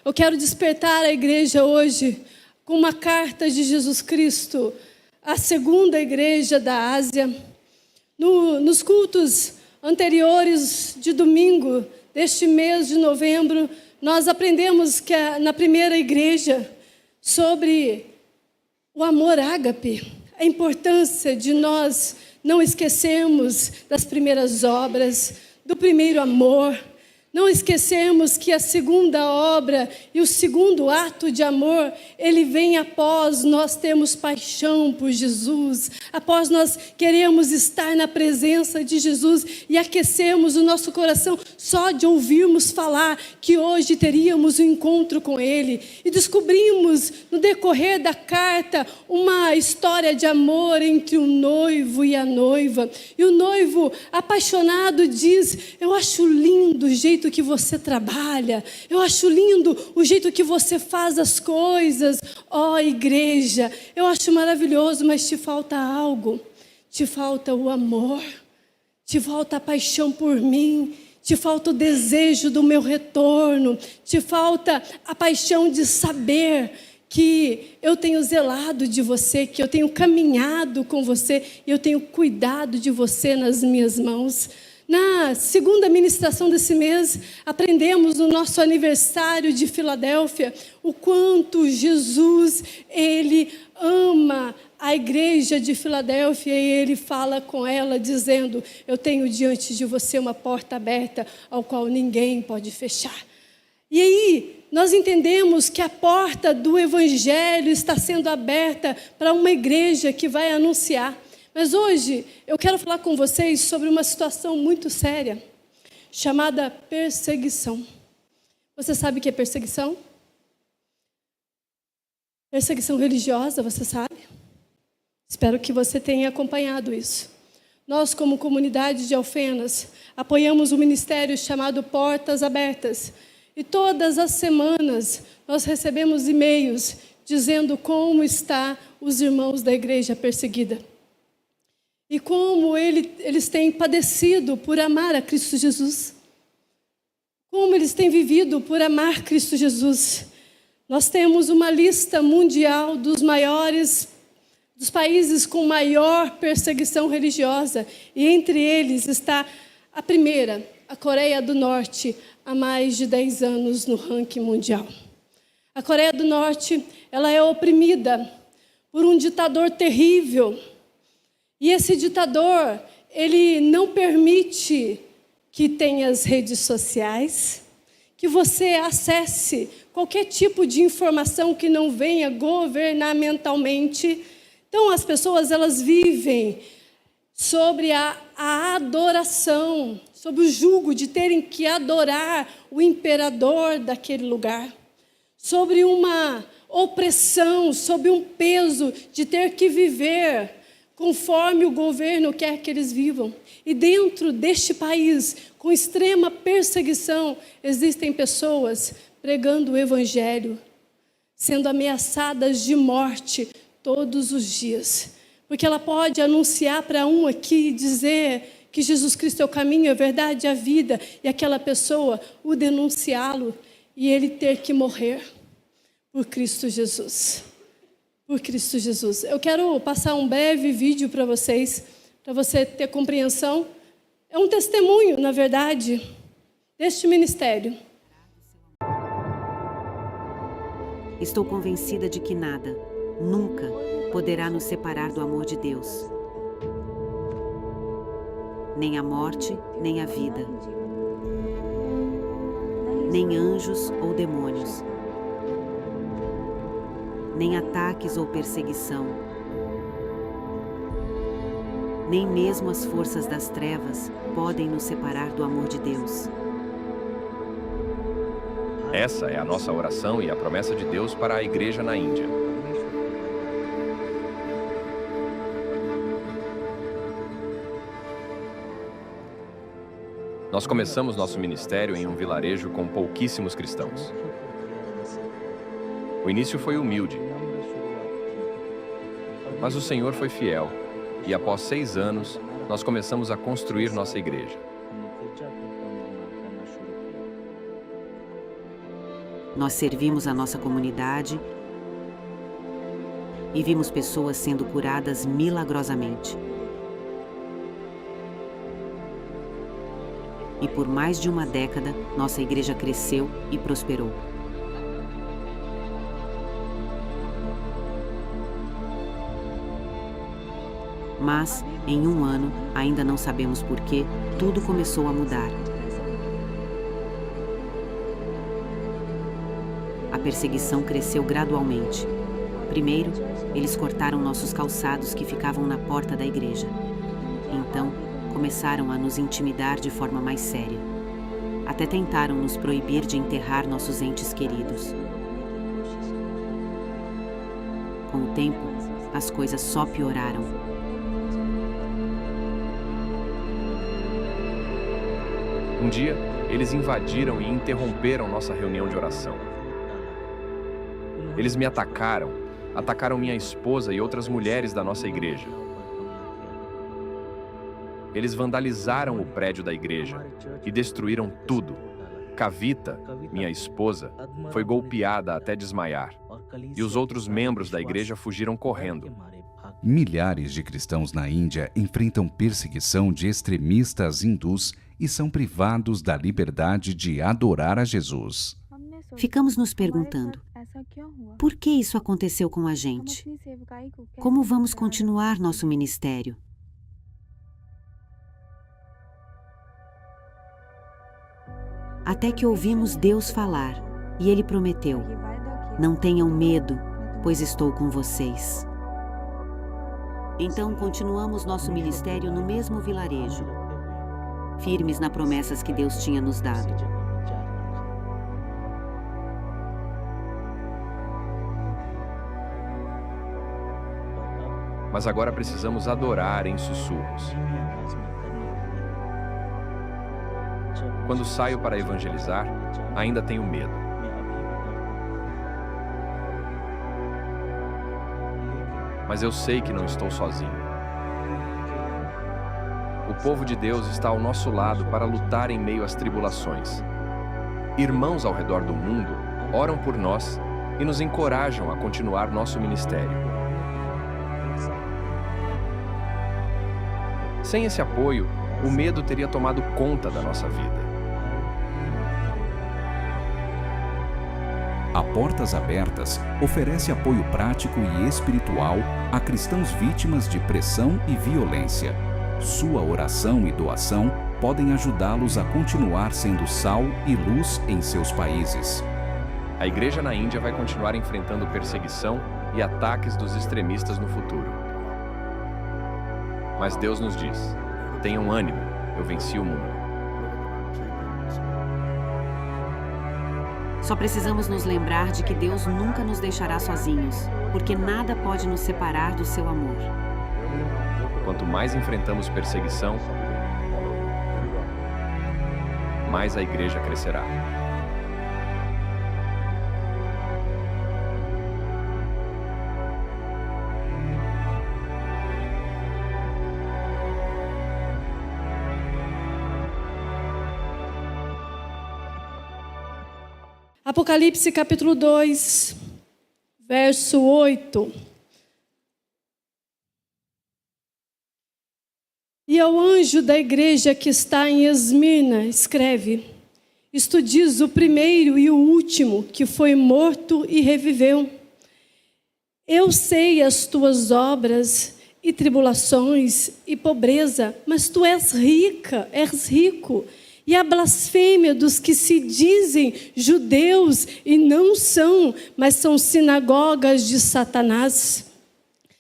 Eu quero despertar a igreja hoje com uma carta de Jesus Cristo, à segunda igreja da Ásia. Nos cultos anteriores de domingo deste mês de novembro, nós aprendemos que na primeira igreja sobre o amor ágape, a importância de nós não esquecermos das primeiras obras, do primeiro amor. Não esquecermos que a segunda obra e o segundo ato de amor, ele vem após nós termos paixão por Jesus, após nós queremos estar na presença de Jesus e aquecermos o nosso coração só de ouvirmos falar que hoje teríamos um encontro com Ele. E descobrimos no decorrer da carta uma história de amor entre o noivo e a noiva. E o noivo apaixonado diz: eu acho lindo o jeito que você trabalha, eu acho lindo o jeito que você faz as coisas, ó igreja, eu acho maravilhoso, mas te falta algo, te falta o amor, te falta a paixão por mim, te falta o desejo do meu retorno, te falta a paixão de saber que eu tenho zelado de você, que eu tenho caminhado com você, e eu tenho cuidado de você nas minhas mãos. Na segunda ministração desse mês, aprendemos no nosso aniversário de Filadélfia o quanto Jesus, Ele ama a igreja de Filadélfia e Ele fala com ela dizendo: eu tenho diante de você uma porta aberta ao qual ninguém pode fechar. E aí, nós entendemos que a porta do Evangelho está sendo aberta para uma igreja que vai anunciar. Mas hoje eu quero falar com vocês sobre uma situação muito séria, chamada perseguição. Você sabe o que é perseguição? Perseguição religiosa, você sabe? Espero que você tenha acompanhado isso. Nós, como comunidade de Alfenas, apoiamos um ministério chamado Portas Abertas. E todas as semanas nós recebemos e-mails dizendo como estão os irmãos da igreja perseguida. E como eles têm padecido por amar a Cristo Jesus. Como eles têm vivido por amar Cristo Jesus. Nós temos uma lista mundial dos países com maior perseguição religiosa. E entre eles está a primeira, a Coreia do Norte, há mais de 10 anos no ranking mundial. A Coreia do Norte, ela é oprimida por um ditador terrível. E esse ditador, ele não permite que tenha as redes sociais, que você acesse qualquer tipo de informação que não venha governamentalmente. Então, as pessoas, elas vivem sobre a adoração, sobre o jugo de terem que adorar o imperador daquele lugar, sobre uma opressão, sobre um peso de ter que viver conforme o governo quer que eles vivam. E dentro deste país, com extrema perseguição, existem pessoas pregando o Evangelho, sendo ameaçadas de morte todos os dias. Porque ela pode anunciar para um aqui, dizer que Jesus Cristo é o caminho, a verdade e a vida, e aquela pessoa o denunciá-lo e ele ter que morrer por Cristo Jesus. Por Cristo Jesus. Eu quero passar um breve vídeo para vocês, para você ter compreensão. É um testemunho, na verdade, deste ministério. Estou convencida de que nada, nunca, poderá nos separar do amor de Deus. Nem a morte, nem a vida. Nem anjos ou demônios. Nem ataques ou perseguição, nem mesmo as forças das trevas podem nos separar do amor de Deus. Essa é a nossa oração e a promessa de Deus para a igreja na Índia. Nós começamos nosso ministério em um vilarejo com pouquíssimos cristãos. O início foi humilde, mas o Senhor foi fiel, e após 6 anos, nós começamos a construir nossa igreja. Nós servimos a nossa comunidade e vimos pessoas sendo curadas milagrosamente. E por mais de uma década, nossa igreja cresceu e prosperou. Mas, em um ano, ainda não sabemos por quê, tudo começou a mudar. A perseguição cresceu gradualmente. Primeiro, eles cortaram nossos calçados que ficavam na porta da igreja. Então, começaram a nos intimidar de forma mais séria. Até tentaram nos proibir de enterrar nossos entes queridos. Com o tempo, as coisas só pioraram. Um dia, eles invadiram e interromperam nossa reunião de oração. Eles me atacaram minha esposa e outras mulheres da nossa igreja. Eles vandalizaram o prédio da igreja e destruíram tudo. Kavita, minha esposa, foi golpeada até desmaiar. E os outros membros da igreja fugiram correndo. Milhares de cristãos na Índia enfrentam perseguição de extremistas hindus e são privados da liberdade de adorar a Jesus. Ficamos nos perguntando, por que isso aconteceu com a gente? Como vamos continuar nosso ministério? Até que ouvimos Deus falar, e Ele prometeu, não tenham medo, pois estou com vocês. Então continuamos nosso ministério no mesmo vilarejo, firmes nas promessas que Deus tinha nos dado. Mas agora precisamos adorar em sussurros. Quando saio para evangelizar, ainda tenho medo. Mas eu sei que não estou sozinho. O povo de Deus está ao nosso lado para lutar em meio às tribulações. Irmãos ao redor do mundo oram por nós e nos encorajam a continuar nosso ministério. Sem esse apoio, o medo teria tomado conta da nossa vida. A Portas Abertas oferece apoio prático e espiritual a cristãos vítimas de pressão e violência. Sua oração e doação podem ajudá-los a continuar sendo sal e luz em seus países. A igreja na Índia vai continuar enfrentando perseguição e ataques dos extremistas no futuro. Mas Deus nos diz, tenham ânimo, eu venci o mundo. Só precisamos nos lembrar de que Deus nunca nos deixará sozinhos, porque nada pode nos separar do seu amor. Quanto mais enfrentamos perseguição, mais a igreja crescerá. Apocalipse capítulo 2, verso 8. E ao anjo da igreja que está em Esmirna, escreve: isto diz o primeiro e o último, que foi morto e reviveu. Eu sei as tuas obras e tribulações e pobreza, mas tu és rico. E a blasfêmia dos que se dizem judeus e não são, mas são sinagogas de Satanás.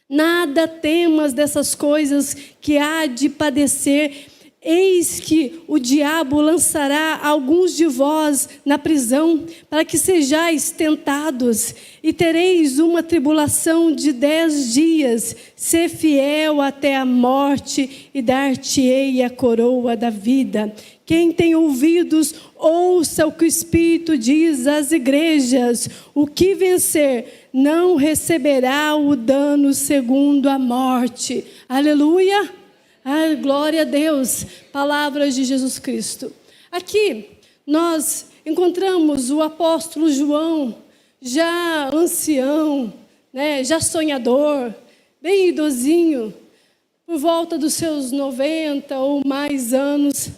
Nada temas dessas coisas que há de padecer. Eis que o diabo lançará alguns de vós na prisão, para que sejais tentados, e tereis uma tribulação de 10 dias. Sê fiel até a morte, e dar-te-ei a coroa da vida. Quem tem ouvidos, ouça o que o Espírito diz às igrejas. O que vencer não receberá o dano segundo a morte. Aleluia! Glória a Deus! Palavras de Jesus Cristo. Aqui nós encontramos o apóstolo João, já ancião, né, já sonhador, bem idosinho, por volta dos seus 90 ou mais anos,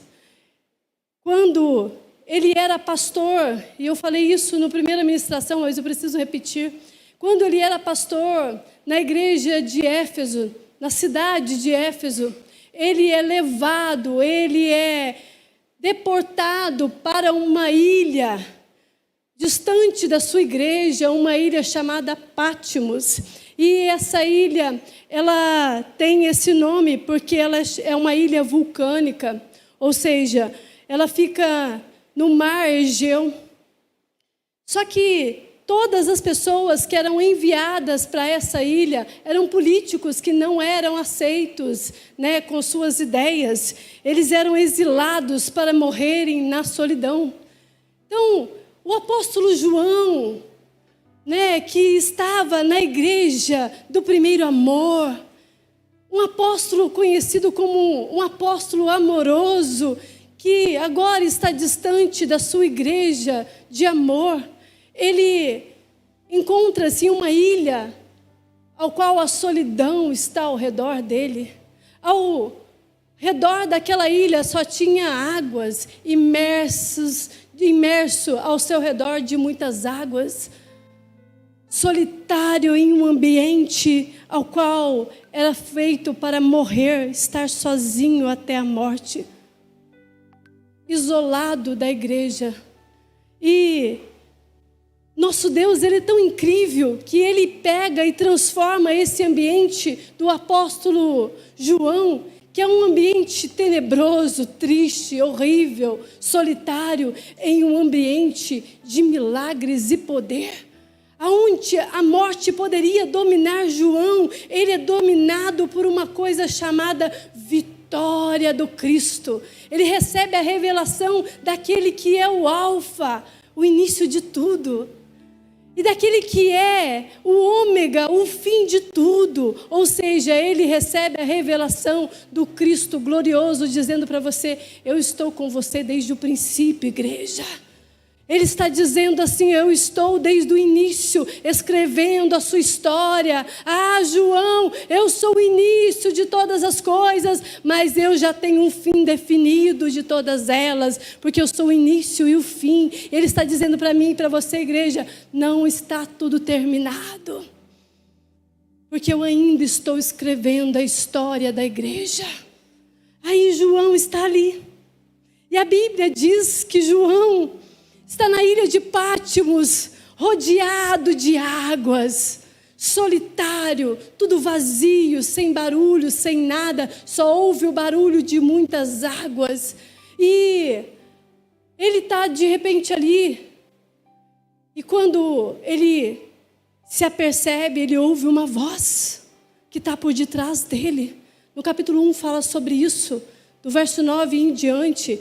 quando ele era pastor, e eu falei isso na primeira ministração, mas eu preciso repetir, quando ele era pastor na igreja de Éfeso, na cidade de Éfeso, ele é levado, ele é deportado para uma ilha distante da sua igreja, uma ilha chamada Patmos. E essa ilha, ela tem esse nome porque ela é uma ilha vulcânica, ou seja, ela fica no mar Egeu. Só que todas as pessoas que eram enviadas para essa ilha eram políticos que não eram aceitos, né, com suas ideias. Eles eram exilados para morrerem na solidão. Então, o apóstolo João, né, que estava na igreja do primeiro amor, um apóstolo conhecido como um apóstolo amoroso, que agora está distante da sua igreja de amor, ele encontra-se em uma ilha ao qual a solidão está ao redor dele. Ao redor daquela ilha só tinha águas, imerso ao seu redor de muitas águas, solitário em um ambiente ao qual era feito para morrer, estar sozinho até a morte, isolado da igreja. E nosso Deus, ele é tão incrível que ele pega e transforma esse ambiente do apóstolo João, que é um ambiente tenebroso, triste, horrível, solitário, em um ambiente de milagres e poder. Aonde a morte poderia dominar João, ele é dominado por uma coisa chamada vitória do Cristo. Ele recebe a revelação daquele que é o alfa, o início de tudo. E daquele que é o ômega, o fim de tudo. Ou seja, ele recebe a revelação do Cristo glorioso, dizendo para você: eu estou com você desde o princípio, igreja. Ele está dizendo assim: eu estou desde o início, escrevendo a sua história. Ah, João, eu sou o início de todas as coisas, mas eu já tenho um fim definido de todas elas, porque eu sou o início e o fim. Ele está dizendo para mim e para você, igreja, não está tudo terminado, porque eu ainda estou escrevendo a história da igreja. Aí João está ali, e a Bíblia diz que João está na ilha de Patmos, rodeado de águas, solitário, tudo vazio, sem barulho, sem nada, só ouve o barulho de muitas águas. E ele está de repente ali, e quando ele se apercebe, ele ouve uma voz que está por detrás dele. No capítulo 1 fala sobre isso. Do verso 9 em diante,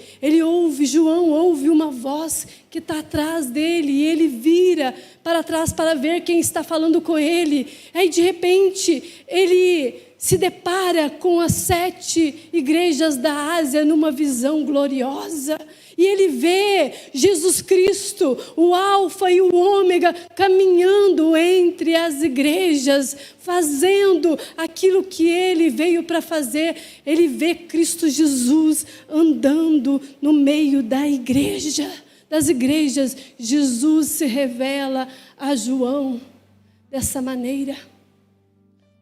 João ouve uma voz que está atrás dele, e ele vira para trás para ver quem está falando com ele. Aí de repente, ele se depara com as 7 igrejas da Ásia numa visão gloriosa. E ele vê Jesus Cristo, o Alfa e o Ômega, caminhando entre as igrejas, fazendo aquilo que ele veio para fazer. Ele vê Cristo Jesus andando no meio da igreja, das igrejas. Jesus se revela a João dessa maneira.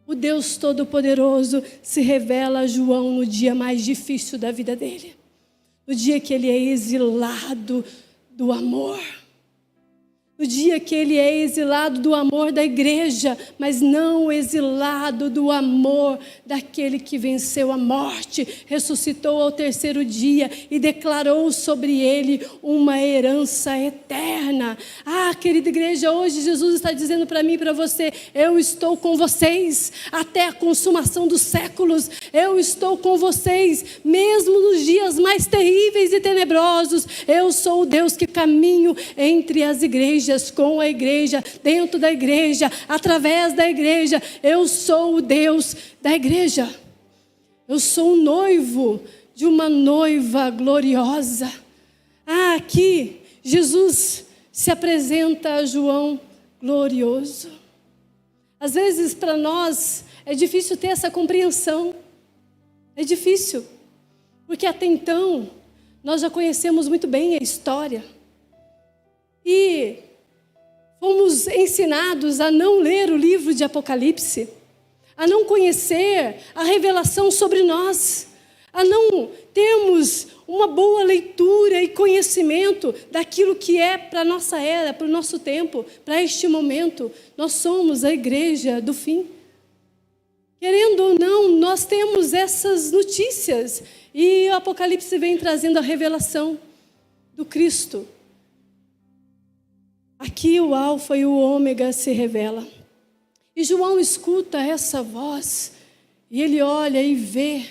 O Deus Todo-Poderoso se revela a João no dia mais difícil da vida dele. No dia que ele é exilado do amor. No dia que ele é exilado do amor da igreja, mas não exilado do amor daquele que venceu a morte, ressuscitou ao 3º dia e declarou sobre ele uma herança eterna. Ah, querida igreja, hoje Jesus está dizendo para mim e para você: eu estou com vocês até a consumação dos séculos. Eu estou com vocês, mesmo nos dias mais terríveis e tenebrosos. Eu sou o Deus que caminho entre as igrejas, com a igreja, dentro da igreja, através da igreja. Eu sou o Deus da igreja. Eu sou o noivo de uma noiva gloriosa. Ah, aqui Jesus se apresenta a João glorioso. Às vezes, para nós, é difícil ter essa compreensão. É difícil, porque até então, nós já conhecemos muito bem a história. E fomos ensinados a não ler o livro de Apocalipse, a não conhecer a revelação sobre nós, a não termos uma boa leitura e conhecimento daquilo que é para a nossa era, para o nosso tempo, para este momento. Nós somos a igreja do fim. Querendo ou não, nós temos essas notícias. E o Apocalipse vem trazendo a revelação do Cristo. Aqui o Alfa e o Ômega se revela. E João escuta essa voz. E ele olha e vê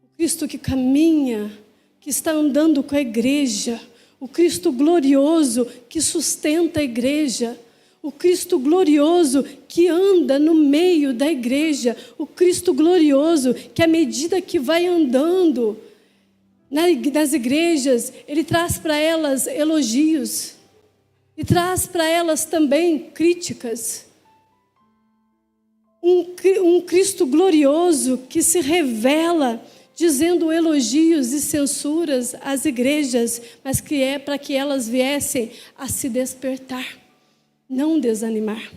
o Cristo que caminha, que está andando com a igreja. O Cristo glorioso que sustenta a igreja. O Cristo glorioso que anda no meio da igreja. O Cristo glorioso que, à medida que vai andando nas igrejas, Ele traz para elas elogios. E traz para elas também críticas. Um Cristo glorioso que se revela dizendo elogios e censuras às igrejas, mas que é para que elas viessem a se despertar. Não desanimar.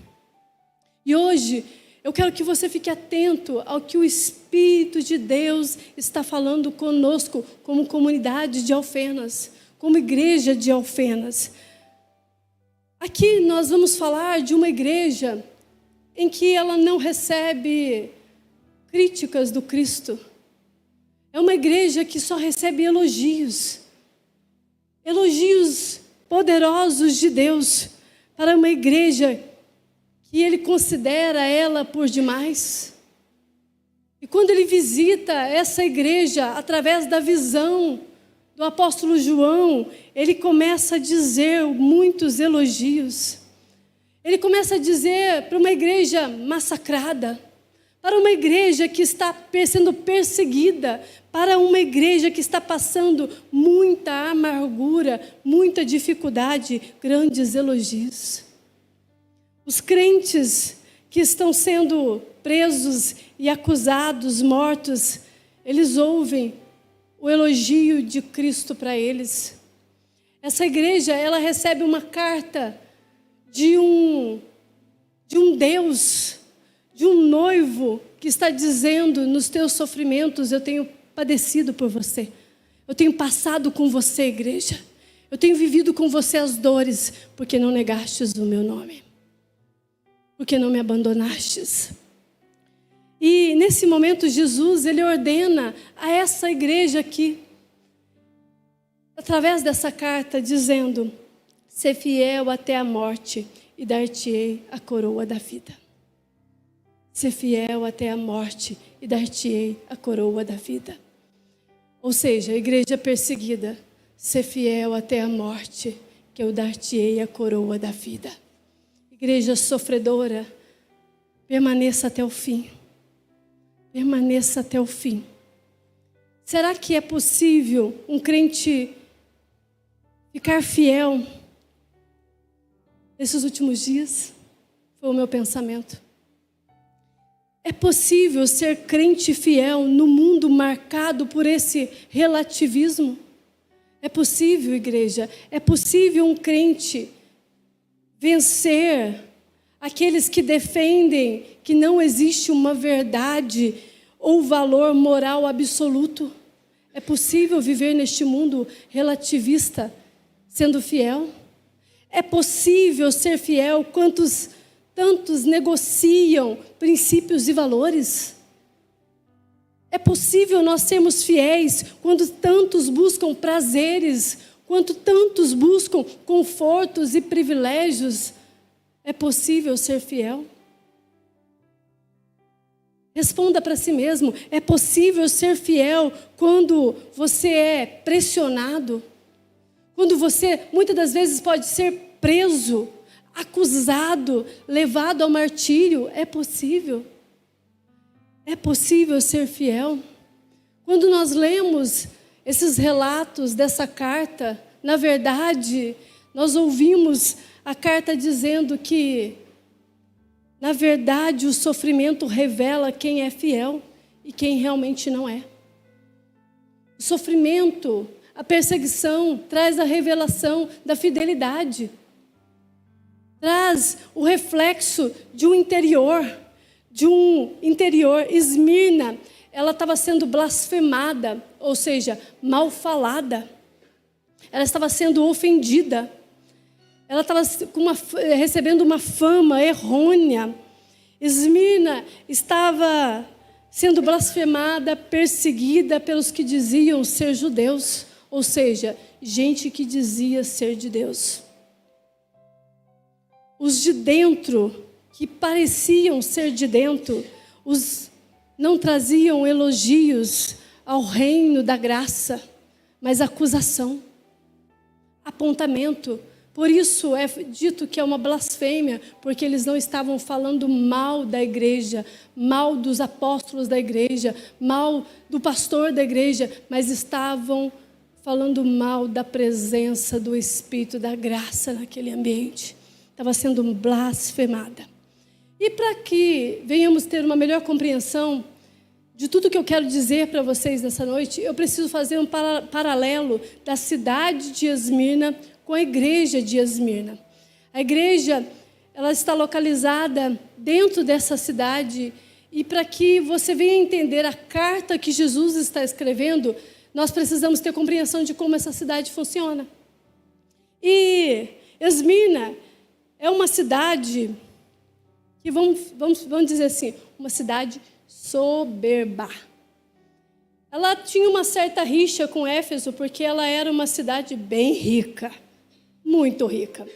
E hoje, eu quero que você fique atento ao que o Espírito de Deus está falando conosco, como comunidade de Alfenas, como igreja de Alfenas. Aqui nós vamos falar de uma igreja em que ela não recebe críticas do Cristo. É uma igreja que só recebe elogios. Elogios poderosos de Deus. Para uma igreja que Ele considera ela por demais. E quando Ele visita essa igreja, através da visão do apóstolo João, Ele começa a dizer muitos elogios. Ele começa a dizer para uma igreja massacrada, para uma igreja que está sendo perseguida, para uma igreja que está passando muita amargura, muita dificuldade, grandes elogios. Os crentes que estão sendo presos e acusados, mortos, eles ouvem o elogio de Cristo para eles. Essa igreja, ela recebe uma carta de um Deus, de um noivo que está dizendo: nos teus sofrimentos eu tenho padecido por você. Eu tenho passado com você, igreja. Eu tenho vivido com você as dores, porque não negastes o meu nome. Porque não me abandonastes. E nesse momento Jesus, Ele ordena a essa igreja aqui, através dessa carta, dizendo: ser fiel até a morte e dar-te-ei a coroa da vida. Ser fiel até a morte e dar-te-ei a coroa da vida. Ou seja, a igreja perseguida, ser fiel até a morte, que eu dar-te-ei a coroa da vida. Igreja sofredora, permaneça até o fim. Permaneça até o fim. Será que é possível um crente ficar fiel nesses últimos dias? Foi o meu pensamento. É possível ser crente fiel no mundo marcado por esse relativismo? É possível, igreja? É possível um crente vencer aqueles que defendem que não existe uma verdade ou valor moral absoluto? É possível viver neste mundo relativista sendo fiel? É possível ser fiel quantos tantos negociam princípios e valores? É possível nós sermos fiéis quando tantos buscam prazeres, quando tantos buscam confortos e privilégios? É possível ser fiel? Responda para si mesmo: é possível ser fiel quando você é pressionado? Quando você, muitas das vezes, pode ser preso, acusado, levado ao martírio? É possível? É possível ser fiel? Quando nós lemos esses relatos dessa carta, Na verdade, nós ouvimos a carta dizendo que, na verdade, o sofrimento revela quem é fiel e quem realmente não é. O sofrimento, a perseguição, traz a revelação da fidelidade. Traz o reflexo de um interior. Esmirna, ela estava sendo blasfemada, ou seja, mal falada. Ela estava sendo ofendida. Ela estava recebendo uma fama errônea. Esmirna estava sendo blasfemada, perseguida pelos que diziam ser judeus, ou seja, gente que dizia ser de Deus. Os de dentro, que pareciam ser de dentro, não traziam elogios ao reino da graça, mas acusação, apontamento. Por isso é dito que é uma blasfêmia, porque eles não estavam falando mal da igreja, mal dos apóstolos da igreja, mal do pastor da igreja, mas estavam falando mal da presença do Espírito, da graça naquele ambiente. Estava sendo blasfemada. E para que venhamos ter uma melhor compreensão de tudo que eu quero dizer para vocês nessa noite, eu preciso fazer um paralelo da cidade de Esmirna com a igreja de Esmirna. A igreja, ela está localizada dentro dessa cidade, e para que você venha entender a carta que Jesus está escrevendo, nós precisamos ter compreensão de como essa cidade funciona. E Esmirna é uma cidade que, vamos dizer assim, uma cidade soberba. Ela tinha uma certa rixa com Éfeso, porque ela era uma cidade bem rica, muito rica.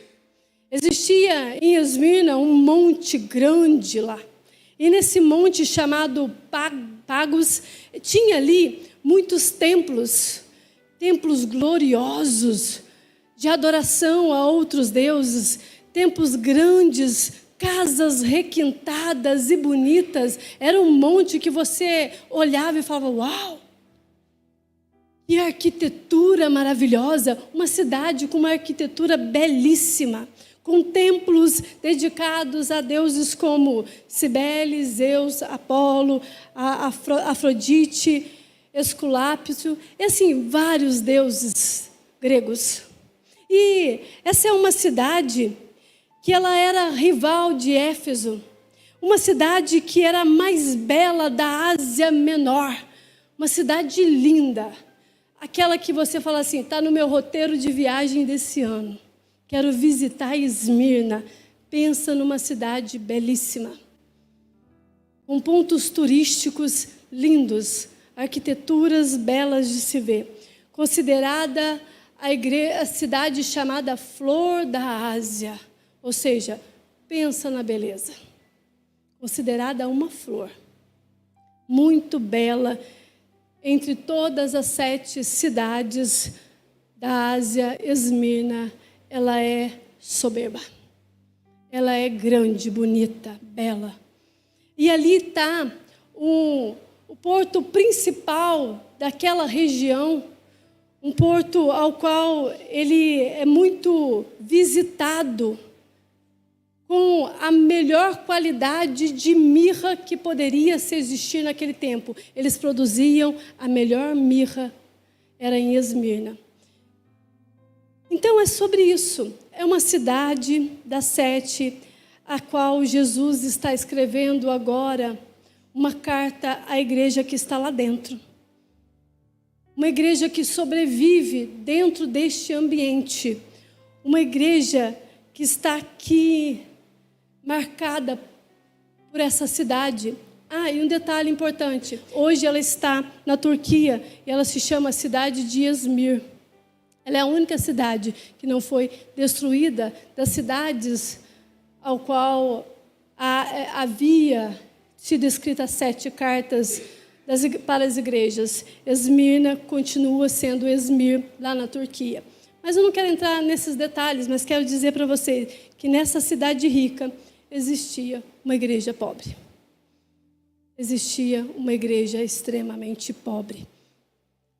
Existia em Esmirna um monte grande lá. E nesse monte chamado Pagos, tinha ali muitos templos gloriosos de adoração a outros deuses, templos grandes, casas requintadas e bonitas. Era um monte que você olhava e falava, uau! Que arquitetura maravilhosa, uma cidade com uma arquitetura belíssima, com templos dedicados a deuses como Cibele, Zeus, Apolo, Afrodite, Esculápio, e assim, vários deuses gregos. E essa é uma cidade que ela era rival de Éfeso, uma cidade que era a mais bela da Ásia Menor, uma cidade linda, aquela que você fala assim, está no meu roteiro de viagem desse ano, quero visitar Esmirna. Pensa numa cidade belíssima, com pontos turísticos lindos, arquiteturas belas de se ver, considerada a cidade chamada Flor da Ásia, ou seja, pensa na beleza, considerada uma flor, muito bela. Entre todas as 7 cidades da Ásia, Esmirna, ela é soberba. Ela é grande, bonita, bela. E ali está o porto principal daquela região, um porto ao qual ele é muito visitado, com a melhor qualidade de mirra que poderia se existir naquele tempo. Eles produziam a melhor mirra, era em Esmirna. Então é sobre isso. É uma cidade das 7, a qual Jesus está escrevendo agora uma carta à igreja que está lá dentro. Uma igreja que sobrevive dentro deste ambiente. Uma igreja que está aqui marcada por essa cidade. E um detalhe importante. Hoje ela está na Turquia e ela se chama cidade de Izmir. Ela é a única cidade que não foi destruída das cidades ao qual havia sido escritas 7 cartas para as igrejas. Esmirna continua sendo Izmir lá na Turquia. Mas eu não quero entrar nesses detalhes, mas quero dizer para você que nessa cidade rica existia uma igreja pobre. Existia uma igreja extremamente pobre.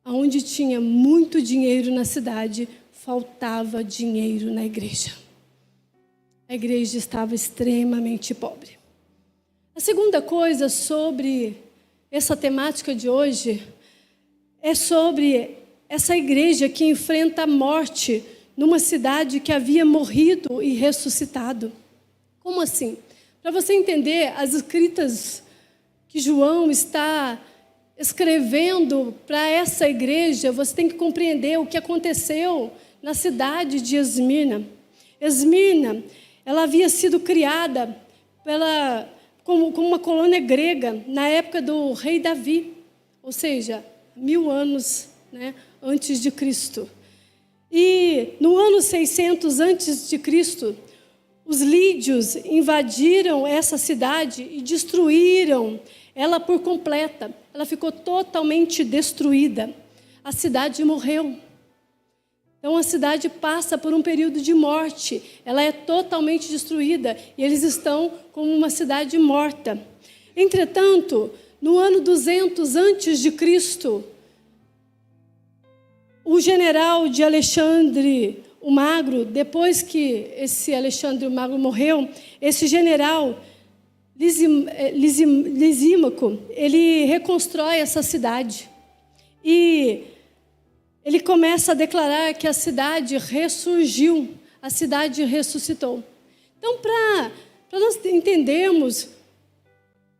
Onde tinha muito dinheiro na cidade, faltava dinheiro na igreja. A igreja estava extremamente pobre. A segunda coisa sobre essa temática de hoje é sobre essa igreja que enfrenta a morte numa cidade que havia morrido e ressuscitado. Como assim? Para você entender as escritas que João está escrevendo para essa igreja, você tem que compreender o que aconteceu na cidade de Esmirna. Esmirna, ela havia sido criada como uma colônia grega na época do rei Davi, ou seja, 1000 anos, antes de Cristo. E no ano 600 antes de Cristo, os lídios invadiram essa cidade e destruíram ela por completa. Ela ficou totalmente destruída. A cidade morreu. Então a cidade passa por um período de morte. Ela é totalmente destruída e eles estão como uma cidade morta. Entretanto, no ano 200 antes de Cristo, o general de Alexandre o Magro, depois que esse Alexandre o Magro morreu, esse general Lisímaco, ele reconstrói essa cidade. E ele começa a declarar que a cidade ressurgiu, a cidade ressuscitou. Então, para nós entendermos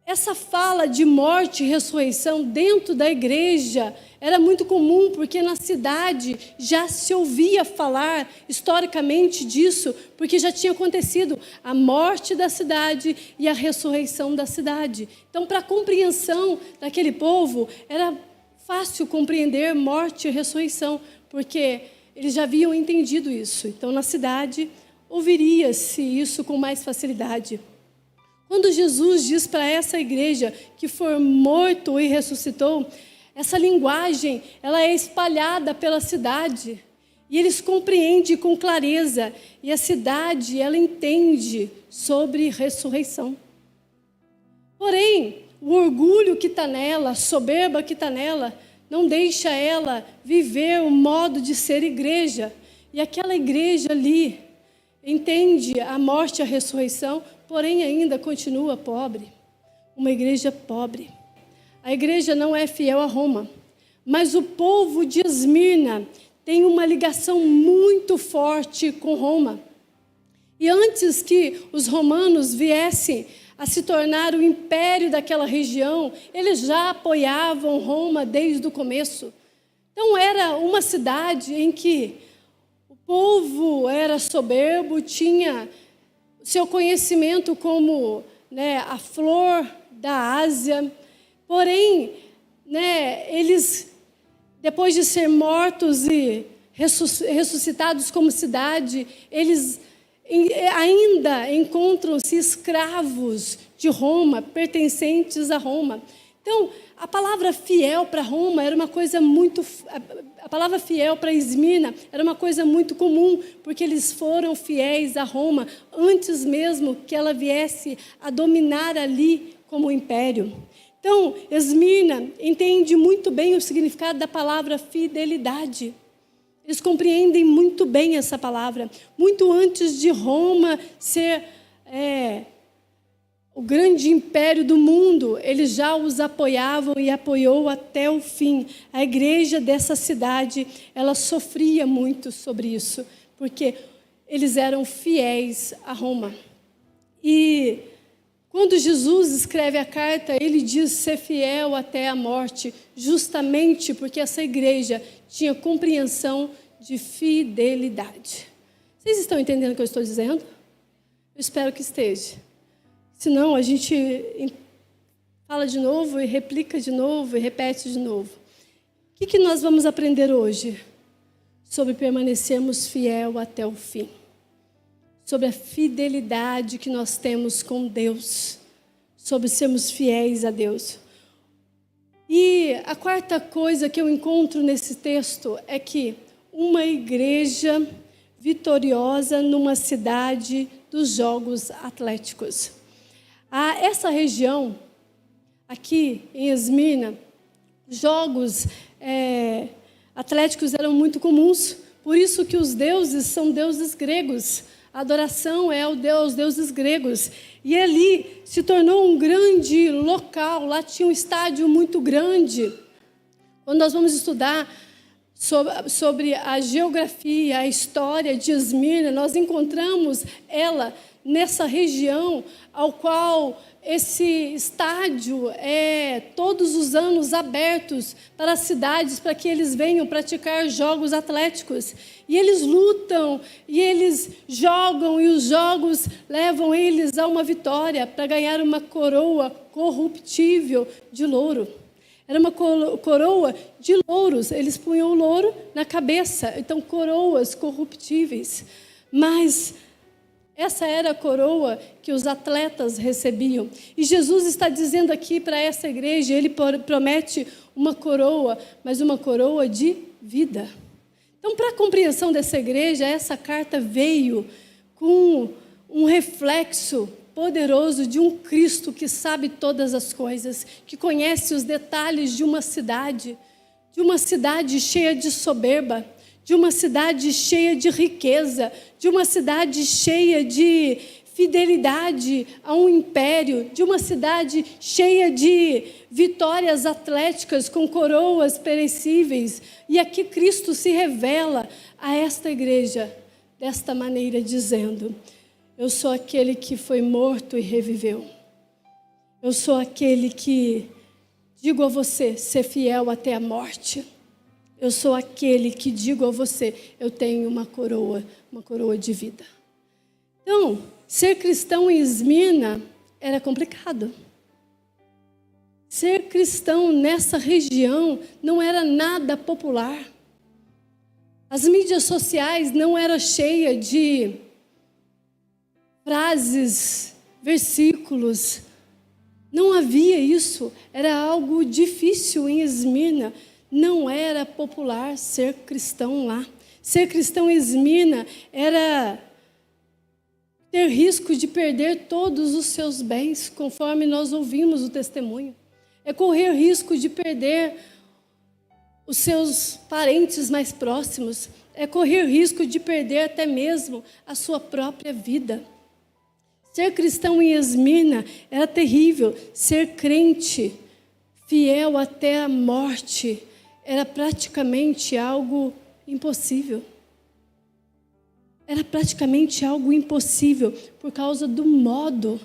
essa fala de morte e ressurreição dentro da igreja, era muito comum, porque na cidade já se ouvia falar historicamente disso, porque já tinha acontecido a morte da cidade e a ressurreição da cidade. Então, para a compreensão daquele povo, era fácil compreender morte e ressurreição, porque eles já haviam entendido isso. Então, na cidade, ouviria-se isso com mais facilidade. Quando Jesus diz para essa igreja que foi morto e ressuscitou, essa linguagem ela é espalhada pela cidade e eles compreendem com clareza, e a cidade ela entende sobre ressurreição. Porém, o orgulho que está nela, a soberba que está nela, não deixa ela viver o modo de ser igreja. E aquela igreja ali entende a morte e a ressurreição, porém ainda continua pobre. Uma igreja pobre. A igreja não é fiel a Roma, mas o povo de Esmirna tem uma ligação muito forte com Roma. E antes que os romanos viessem a se tornar o império daquela região, eles já apoiavam Roma desde o começo. Então era uma cidade em que o povo era soberbo, tinha seu conhecimento como a flor da Ásia. Porém, eles, depois de ser mortos e ressuscitados como cidade, eles ainda encontram-se escravos de Roma, pertencentes a Roma. Então, a palavra fiel para Roma era uma coisa muito... A palavra fiel para Esmirna era uma coisa muito comum, porque eles foram fiéis a Roma antes mesmo que ela viesse a dominar ali como império. Então, Esmirna entende muito bem o significado da palavra fidelidade. Eles compreendem muito bem essa palavra. Muito antes de Roma ser o grande império do mundo, eles já os apoiavam e apoiou até o fim. A igreja dessa cidade, ela sofria muito sobre isso, porque eles eram fiéis a Roma. E quando Jesus escreve a carta, ele diz ser fiel até a morte, justamente porque essa igreja tinha compreensão de fidelidade. Vocês estão entendendo o que eu estou dizendo? Eu espero que esteja. Senão, a gente fala de novo e replica de novo e repete de novo. O que nós vamos aprender hoje? Sobre permanecermos fiel até o fim. Sobre a fidelidade que nós temos com Deus, sobre sermos fiéis a Deus. E a quarta coisa que eu encontro nesse texto é que uma igreja vitoriosa numa cidade dos Jogos Atléticos. Essa região, aqui em Esmirna, jogos atléticos eram muito comuns, Por isso que os deuses são deuses gregos. A adoração é aos deuses gregos. E ali se tornou um grande local. Lá tinha um estádio muito grande. Quando nós vamos estudar sobre a geografia, a história de Esmirna, nós encontramos ela nessa região ao qual esse estádio é todos os anos abertos para as cidades, para que eles venham praticar jogos atléticos. E eles lutam, e eles jogam, e os jogos levam eles a uma vitória para ganhar uma coroa corruptível de louro. Era uma coroa de louros, eles punham o louro na cabeça, então coroas corruptíveis. Mas essa era a coroa que os atletas recebiam. E Jesus está dizendo aqui para essa igreja, ele promete uma coroa, mas uma coroa de vida. Então, para a compreensão dessa igreja, essa carta veio com um reflexo poderoso de um Cristo que sabe todas as coisas, que conhece os detalhes de uma cidade cheia de soberba, de uma cidade cheia de riqueza, de uma cidade cheia de fidelidade a um império, de uma cidade cheia de vitórias atléticas com coroas perecíveis. E aqui Cristo se revela a esta igreja desta maneira, dizendo: eu sou aquele que foi morto e reviveu. Eu sou aquele que digo a você, ser fiel até a morte. Eu sou aquele que digo a você, eu tenho uma coroa de vida. Então, ser cristão em Esmirna era complicado. Ser cristão nessa região não era nada popular. As mídias sociais não eram cheias de frases, versículos. Não havia isso. Era algo difícil em Esmirna. Não era popular ser cristão lá. Ser cristão em Esmirna era ter risco de perder todos os seus bens, conforme nós ouvimos o testemunho. É correr risco de perder os seus parentes mais próximos. É correr risco de perder até mesmo a sua própria vida. Ser cristão em Esmirna era terrível. Ser crente, fiel até a morte, era praticamente algo impossível. Era praticamente algo impossível por causa do modo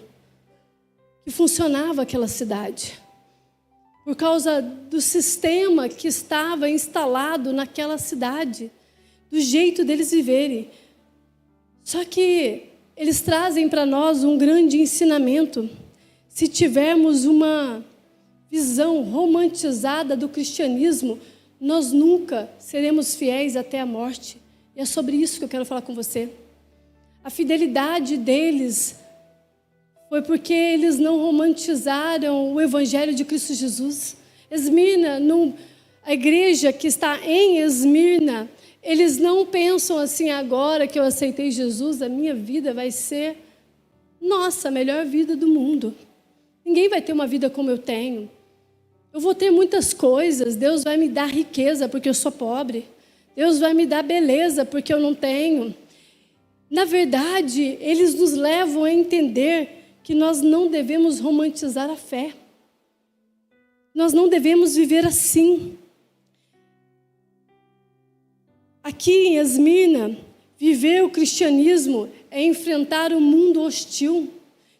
que funcionava aquela cidade. Por causa do sistema que estava instalado naquela cidade, do jeito deles viverem. Só que eles trazem para nós um grande ensinamento. Se tivermos uma visão romantizada do cristianismo, nós nunca seremos fiéis até a morte. E é sobre isso que eu quero falar com você. A fidelidade deles foi porque eles não romantizaram o evangelho de Cristo Jesus. Esmirna, a igreja que está em Esmirna, eles não pensam assim: agora que eu aceitei Jesus, a minha vida vai ser, nossa, a melhor vida do mundo. Ninguém vai ter uma vida como eu tenho. Eu vou ter muitas coisas, Deus vai me dar riqueza porque eu sou pobre. Deus vai me dar beleza porque eu não tenho. Na verdade, eles nos levam a entender que nós não devemos romantizar a fé. Nós não devemos viver assim. Aqui em Esmirna, viver o cristianismo é enfrentar um mundo hostil.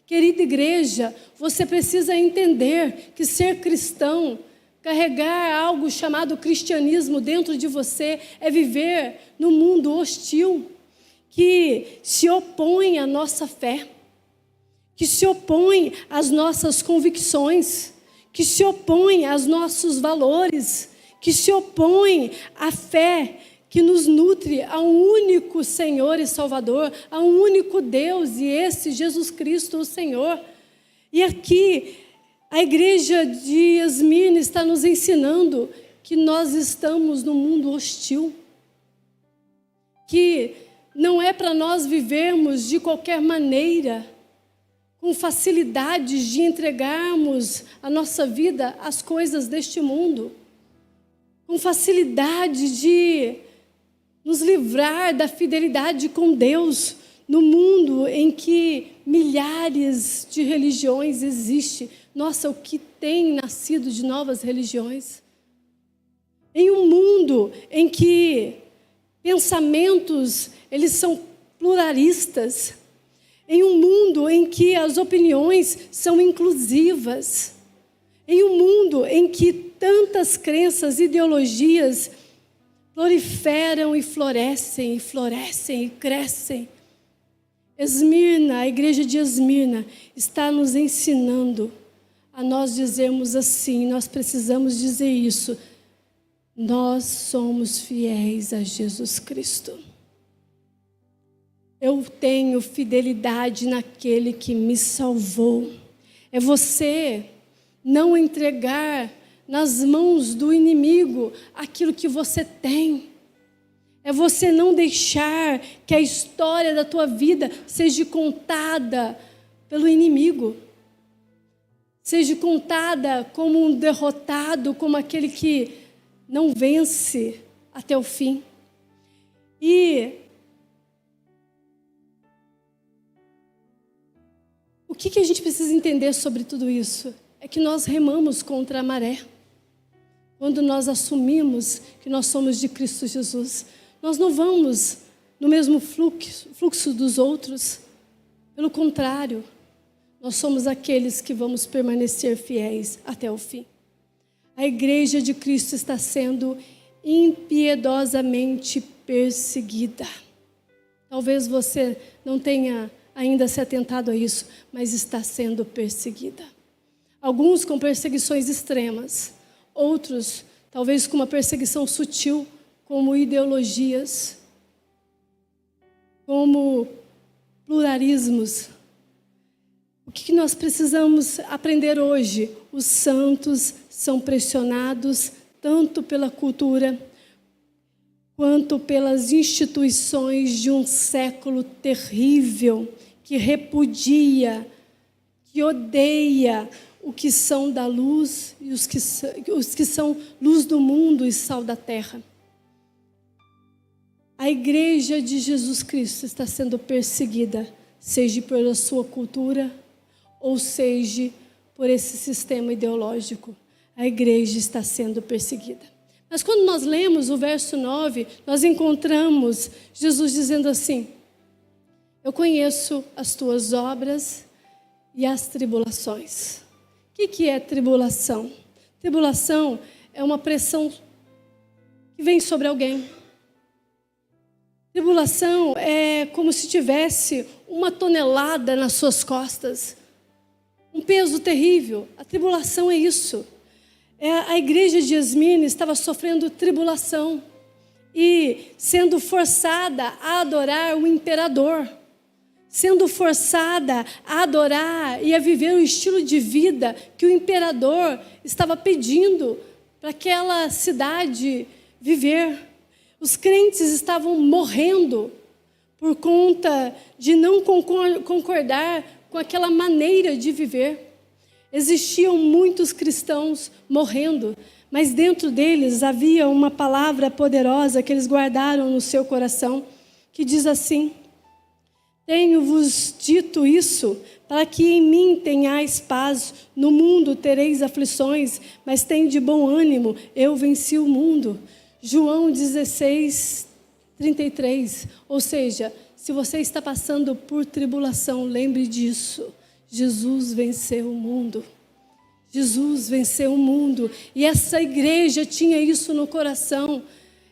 Querida igreja, você precisa entender que ser cristão, carregar algo chamado cristianismo dentro de você, é viver num mundo hostil, que se opõe à nossa fé, que se opõe às nossas convicções, que se opõe aos nossos valores, que se opõe à fé que nos nutre a um único Senhor e Salvador, a um único Deus, e esse Jesus Cristo, o Senhor. E aqui, a igreja de Esmirna está nos ensinando que nós estamos num mundo hostil, que não é para nós vivermos de qualquer maneira, com facilidades de entregarmos a nossa vida às coisas deste mundo, com facilidade de nos livrar da fidelidade com Deus no mundo em que milhares de religiões existem. Nossa, o que tem nascido de novas religiões? Em um mundo em que pensamentos, eles são pluralistas, em um mundo em que as opiniões são inclusivas, em um mundo em que tantas crenças, ideologias proliferam e florescem e crescem. Esmirna, a igreja de Esmirna, está nos ensinando a nós dizermos assim, nós precisamos dizer isso: nós somos fiéis a Jesus Cristo. Eu tenho fidelidade naquele que me salvou. É você não entregar nas mãos do inimigo aquilo que você tem. É você não deixar que a história da tua vida seja contada pelo inimigo. Seja contada como um derrotado, como aquele que não vence até o fim. E o que a gente precisa entender sobre tudo isso? É que nós remamos contra a maré. Quando nós assumimos que nós somos de Cristo Jesus, nós não vamos no mesmo fluxo dos outros. Pelo contrário, nós somos aqueles que vamos permanecer fiéis até o fim. A igreja de Cristo está sendo impiedosamente perseguida. Talvez você não tenha ainda se atentado a isso, mas está sendo perseguida. Alguns com perseguições extremas, outros talvez com uma perseguição sutil, como ideologias, como pluralismos. O que nós precisamos aprender hoje? Os santos são pressionados tanto pela cultura quanto pelas instituições de um século terrível que repudia, que odeia o que são da luz e os que são luz do mundo e sal da terra. A igreja de Jesus Cristo está sendo perseguida, seja pela sua cultura ou seja por esse sistema ideológico. A igreja está sendo perseguida. Mas quando nós lemos o verso 9, nós encontramos Jesus dizendo assim: eu conheço as tuas obras e as tribulações. O que é tribulação? Tribulação é uma pressão que vem sobre alguém. Tribulação é como se tivesse uma tonelada nas suas costas. Um peso terrível. A tribulação é isso. A igreja de Esmirna estava sofrendo tribulação e sendo forçada a adorar o imperador, sendo forçada a adorar e a viver o estilo de vida que o imperador estava pedindo para aquela cidade viver. Os crentes estavam morrendo por conta de não concordar com aquela maneira de viver. Existiam muitos cristãos morrendo, mas dentro deles havia uma palavra poderosa que eles guardaram no seu coração, que diz assim: tenho-vos dito isso, para que em mim tenhais paz. No mundo tereis aflições, mas tende bom ânimo, eu venci o mundo. João 16:33. Ou seja, se você está passando por tribulação, lembre disso. Jesus venceu o mundo. Jesus venceu o mundo. E essa igreja tinha isso no coração.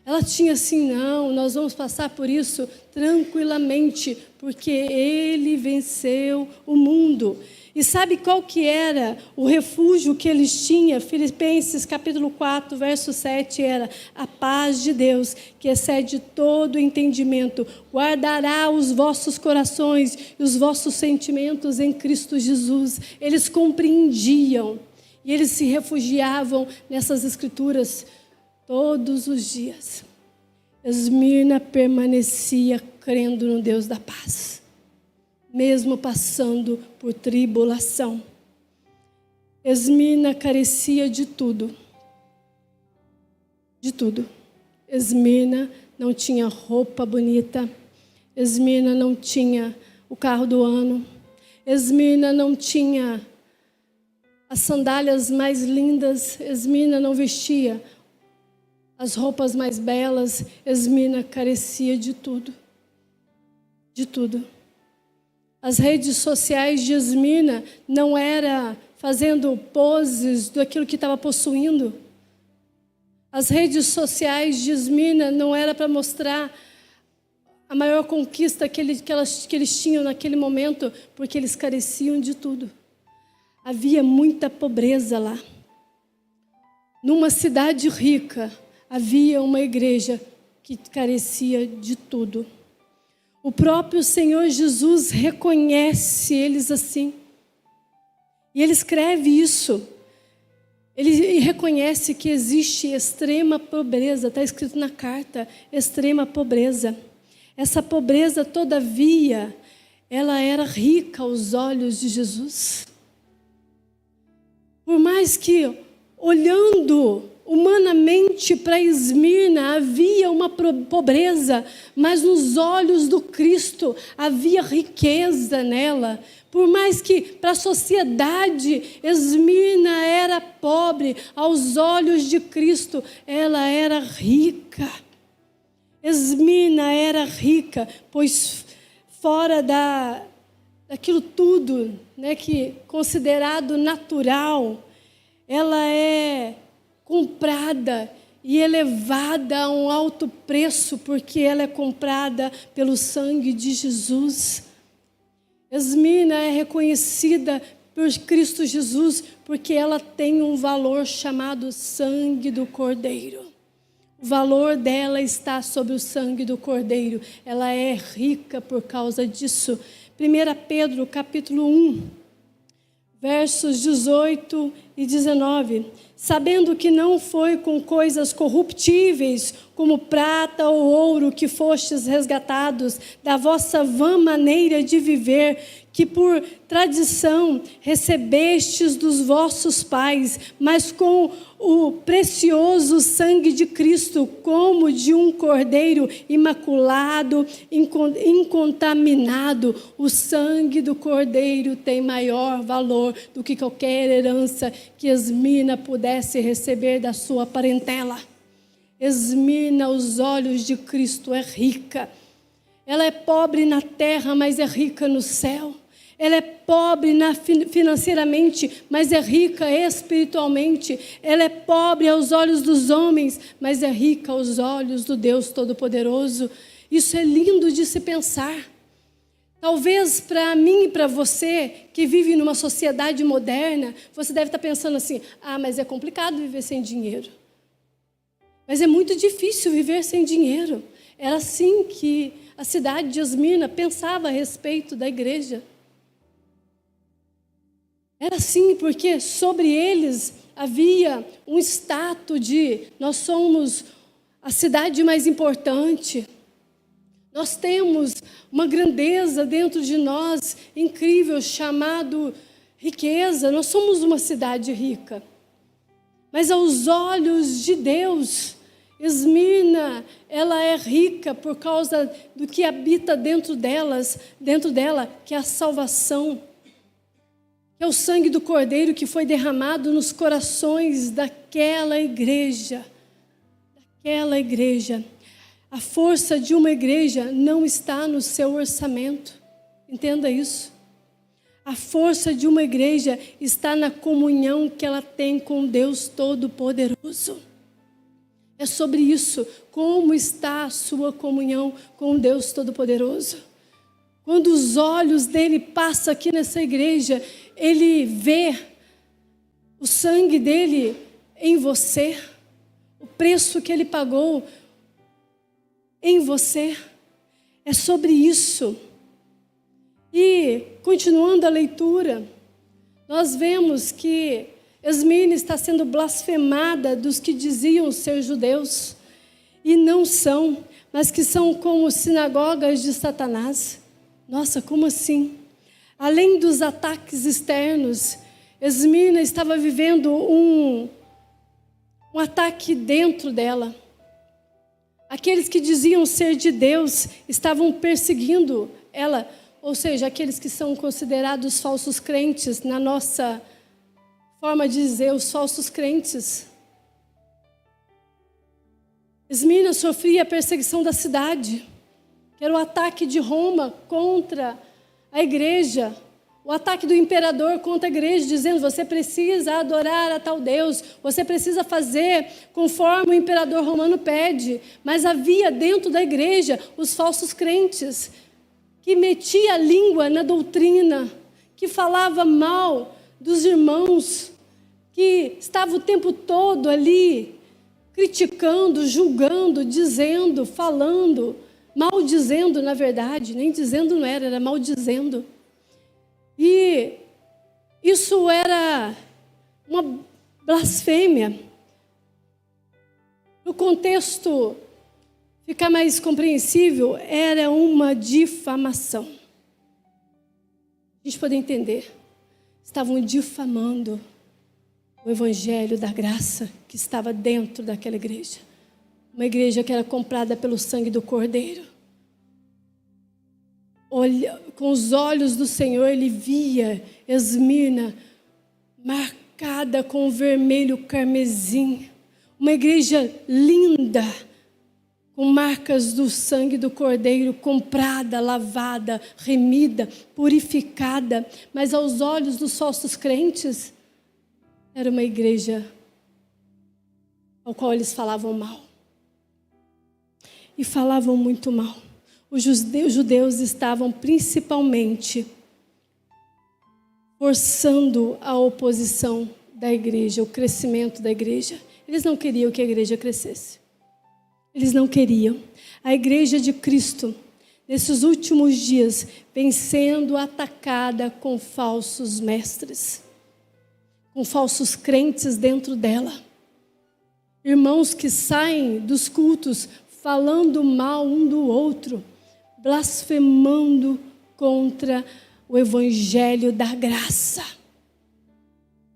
Ela tinha assim: não, nós vamos passar por isso tranquilamente, porque Ele venceu o mundo. E sabe qual que era o refúgio que eles tinham? Filipenses capítulo 4, verso 7, era: a paz de Deus, que excede todo entendimento, guardará os vossos corações e os vossos sentimentos em Cristo Jesus. Eles compreendiam e eles se refugiavam nessas escrituras todos os dias. Esmirna permanecia crendo no Deus da paz, mesmo passando por tribulação. Esmirna carecia de tudo. De tudo. Esmirna não tinha roupa bonita. Esmirna não tinha o carro do ano. Esmirna não tinha as sandálias mais lindas. Esmirna não vestia as roupas mais belas. Esmirna carecia de tudo. De tudo. As redes sociais de Esmirna não era fazendo poses daquilo que estava possuindo. As redes sociais de Esmirna não era para mostrar a maior conquista que eles tinham naquele momento, porque eles careciam de tudo. Havia muita pobreza lá. Numa cidade rica, havia uma igreja que carecia de tudo. O próprio Senhor Jesus reconhece eles assim. E ele escreve isso. Ele reconhece que existe extrema pobreza, está escrito na carta, extrema pobreza. Essa pobreza, todavia, ela era rica aos olhos de Jesus. Por mais que, olhando humanamente para Esmirna, havia uma pobreza, mas nos olhos do Cristo havia riqueza nela. Por mais que para a sociedade Esmirna era pobre, aos olhos de Cristo ela era rica. Esmirna era rica, pois fora daquilo tudo, né, que considerado natural, ela é comprada e elevada a um alto preço, porque ela é comprada pelo sangue de Jesus. Esmirna é reconhecida por Cristo Jesus, porque ela tem um valor chamado sangue do Cordeiro. O valor dela está sobre o sangue do Cordeiro. Ela é rica por causa disso. 1 Pedro, capítulo 1, versos 18 e 19. Sabendo que não foi com coisas corruptíveis, como prata ou ouro, que fostes resgatados da vossa vã maneira de viver, que por tradição recebestes dos vossos pais, mas com o precioso sangue de Cristo, como de um cordeiro imaculado, incontaminado. O sangue do cordeiro tem maior valor do que qualquer herança que Esmirna pudesse receber da sua parentela. Esmirna, aos olhos de Cristo, é rica. Ela é pobre na terra, mas é rica no céu. Ela é pobre financeiramente, mas é rica espiritualmente. Ela é pobre aos olhos dos homens, mas é rica aos olhos do Deus Todo-Poderoso. Isso é lindo de se pensar. Talvez para mim e para você, que vive numa sociedade moderna, você deve estar pensando assim, mas é complicado viver sem dinheiro. Mas é muito difícil viver sem dinheiro. Era assim que a cidade de Esmirna pensava a respeito da igreja. Era assim porque sobre eles havia um status de nós somos a cidade mais importante. Nós temos uma grandeza dentro de nós incrível chamado riqueza. Nós somos uma cidade rica. Mas aos olhos de Deus, Esmirna, ela é rica por causa do que habita dentro dela, que é a salvação. Que é o sangue do Cordeiro que foi derramado nos corações daquela igreja. Daquela igreja. A força de uma igreja não está no seu orçamento. Entenda isso. A força de uma igreja está na comunhão que ela tem com Deus Todo-Poderoso. É sobre isso. Como está a sua comunhão com Deus Todo-Poderoso? Quando os olhos dele passam aqui nessa igreja, ele vê o sangue dele em você, o preço que ele pagou em você. É sobre isso. E, continuando a leitura, nós vemos que Esmirna está sendo blasfemada dos que diziam ser judeus, e não são, mas que são como sinagogas de Satanás. Nossa, como assim? Além dos ataques externos, Esmirna estava vivendo um ataque dentro dela. aqueles que diziam ser de Deus estavam perseguindo ela, ou seja, aqueles que são considerados falsos crentes, na nossa forma de dizer, os falsos crentes. Esmirna sofria a perseguição da cidade, que era o ataque de Roma contra a igreja, o ataque do imperador contra a igreja, dizendo: você precisa adorar a tal Deus, você precisa fazer conforme o imperador romano pede. Mas havia dentro da igreja os falsos crentes, que metia a língua na doutrina, que falava mal dos irmãos, que estava o tempo todo ali criticando, julgando, dizendo, falando, maldizendo, na verdade, nem dizendo não era maldizendo. E isso era uma blasfêmia. No contexto ficar mais compreensível, era uma difamação. A gente pode entender. Estavam difamando o evangelho da graça que estava dentro daquela igreja. Uma igreja que era comprada pelo sangue do Cordeiro. Com os olhos do Senhor, ele via Esmirna marcada com vermelho carmesim. Uma igreja linda, com marcas do sangue do Cordeiro, comprada, lavada, remida, purificada. Mas aos olhos dos falsos crentes, era uma igreja ao qual eles falavam mal. E falavam muito mal. Os judeus estavam principalmente forçando a oposição da igreja, o crescimento da igreja. Eles não queriam que a igreja crescesse. Eles não queriam. A igreja de Cristo, nesses últimos dias, vem sendo atacada com falsos mestres, com falsos crentes dentro dela. Irmãos que saem dos cultos falando mal um do outro, blasfemando contra o evangelho da graça,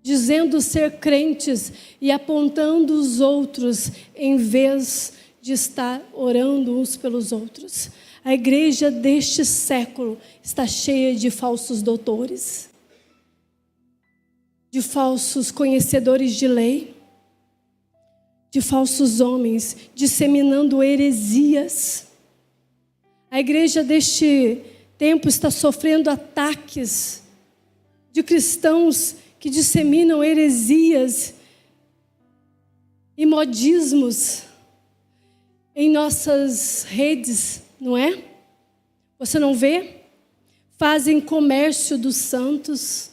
dizendo ser crentes e apontando os outros em vez de estar orando uns pelos outros. A igreja deste século está cheia de falsos doutores, de falsos conhecedores de lei, de falsos homens, disseminando heresias. A igreja deste tempo está sofrendo ataques de cristãos que disseminam heresias e modismos em nossas redes, não é? Você não vê? Fazem comércio dos santos,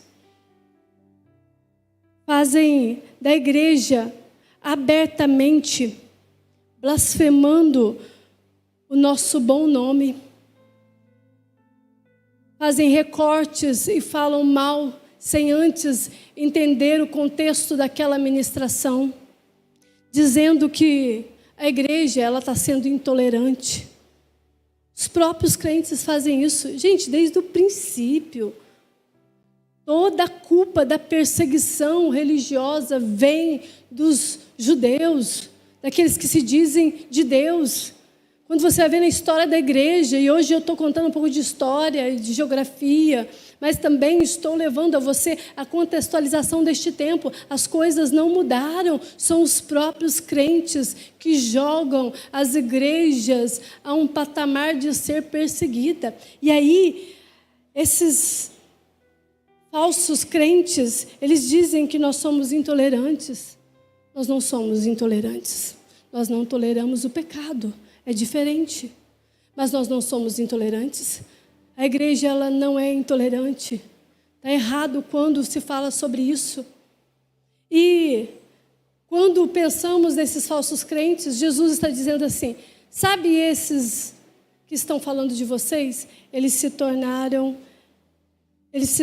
fazem da igreja abertamente, blasfemando o nosso bom nome. Fazem recortes e falam mal, sem antes entender o contexto daquela ministração, dizendo que a igreja está sendo intolerante. Os próprios crentes fazem isso. Gente, desde o princípio, toda a culpa da perseguição religiosa vem dos judeus, daqueles que se dizem de Deus. Quando você vai ver na história da igreja, e hoje eu estou contando um pouco de história e de geografia, mas também estou levando a você a contextualização deste tempo. As coisas não mudaram, são os próprios crentes que jogam as igrejas a um patamar de ser perseguida. E aí, esses falsos crentes, eles dizem que nós somos intolerantes. Nós não somos intolerantes. Nós não toleramos o pecado. É diferente. Mas nós não somos intolerantes. A igreja ela não é intolerante. Está errado quando se fala sobre isso. E quando pensamos nesses falsos crentes, Jesus está dizendo assim: sabe esses que estão falando de vocês? Eles se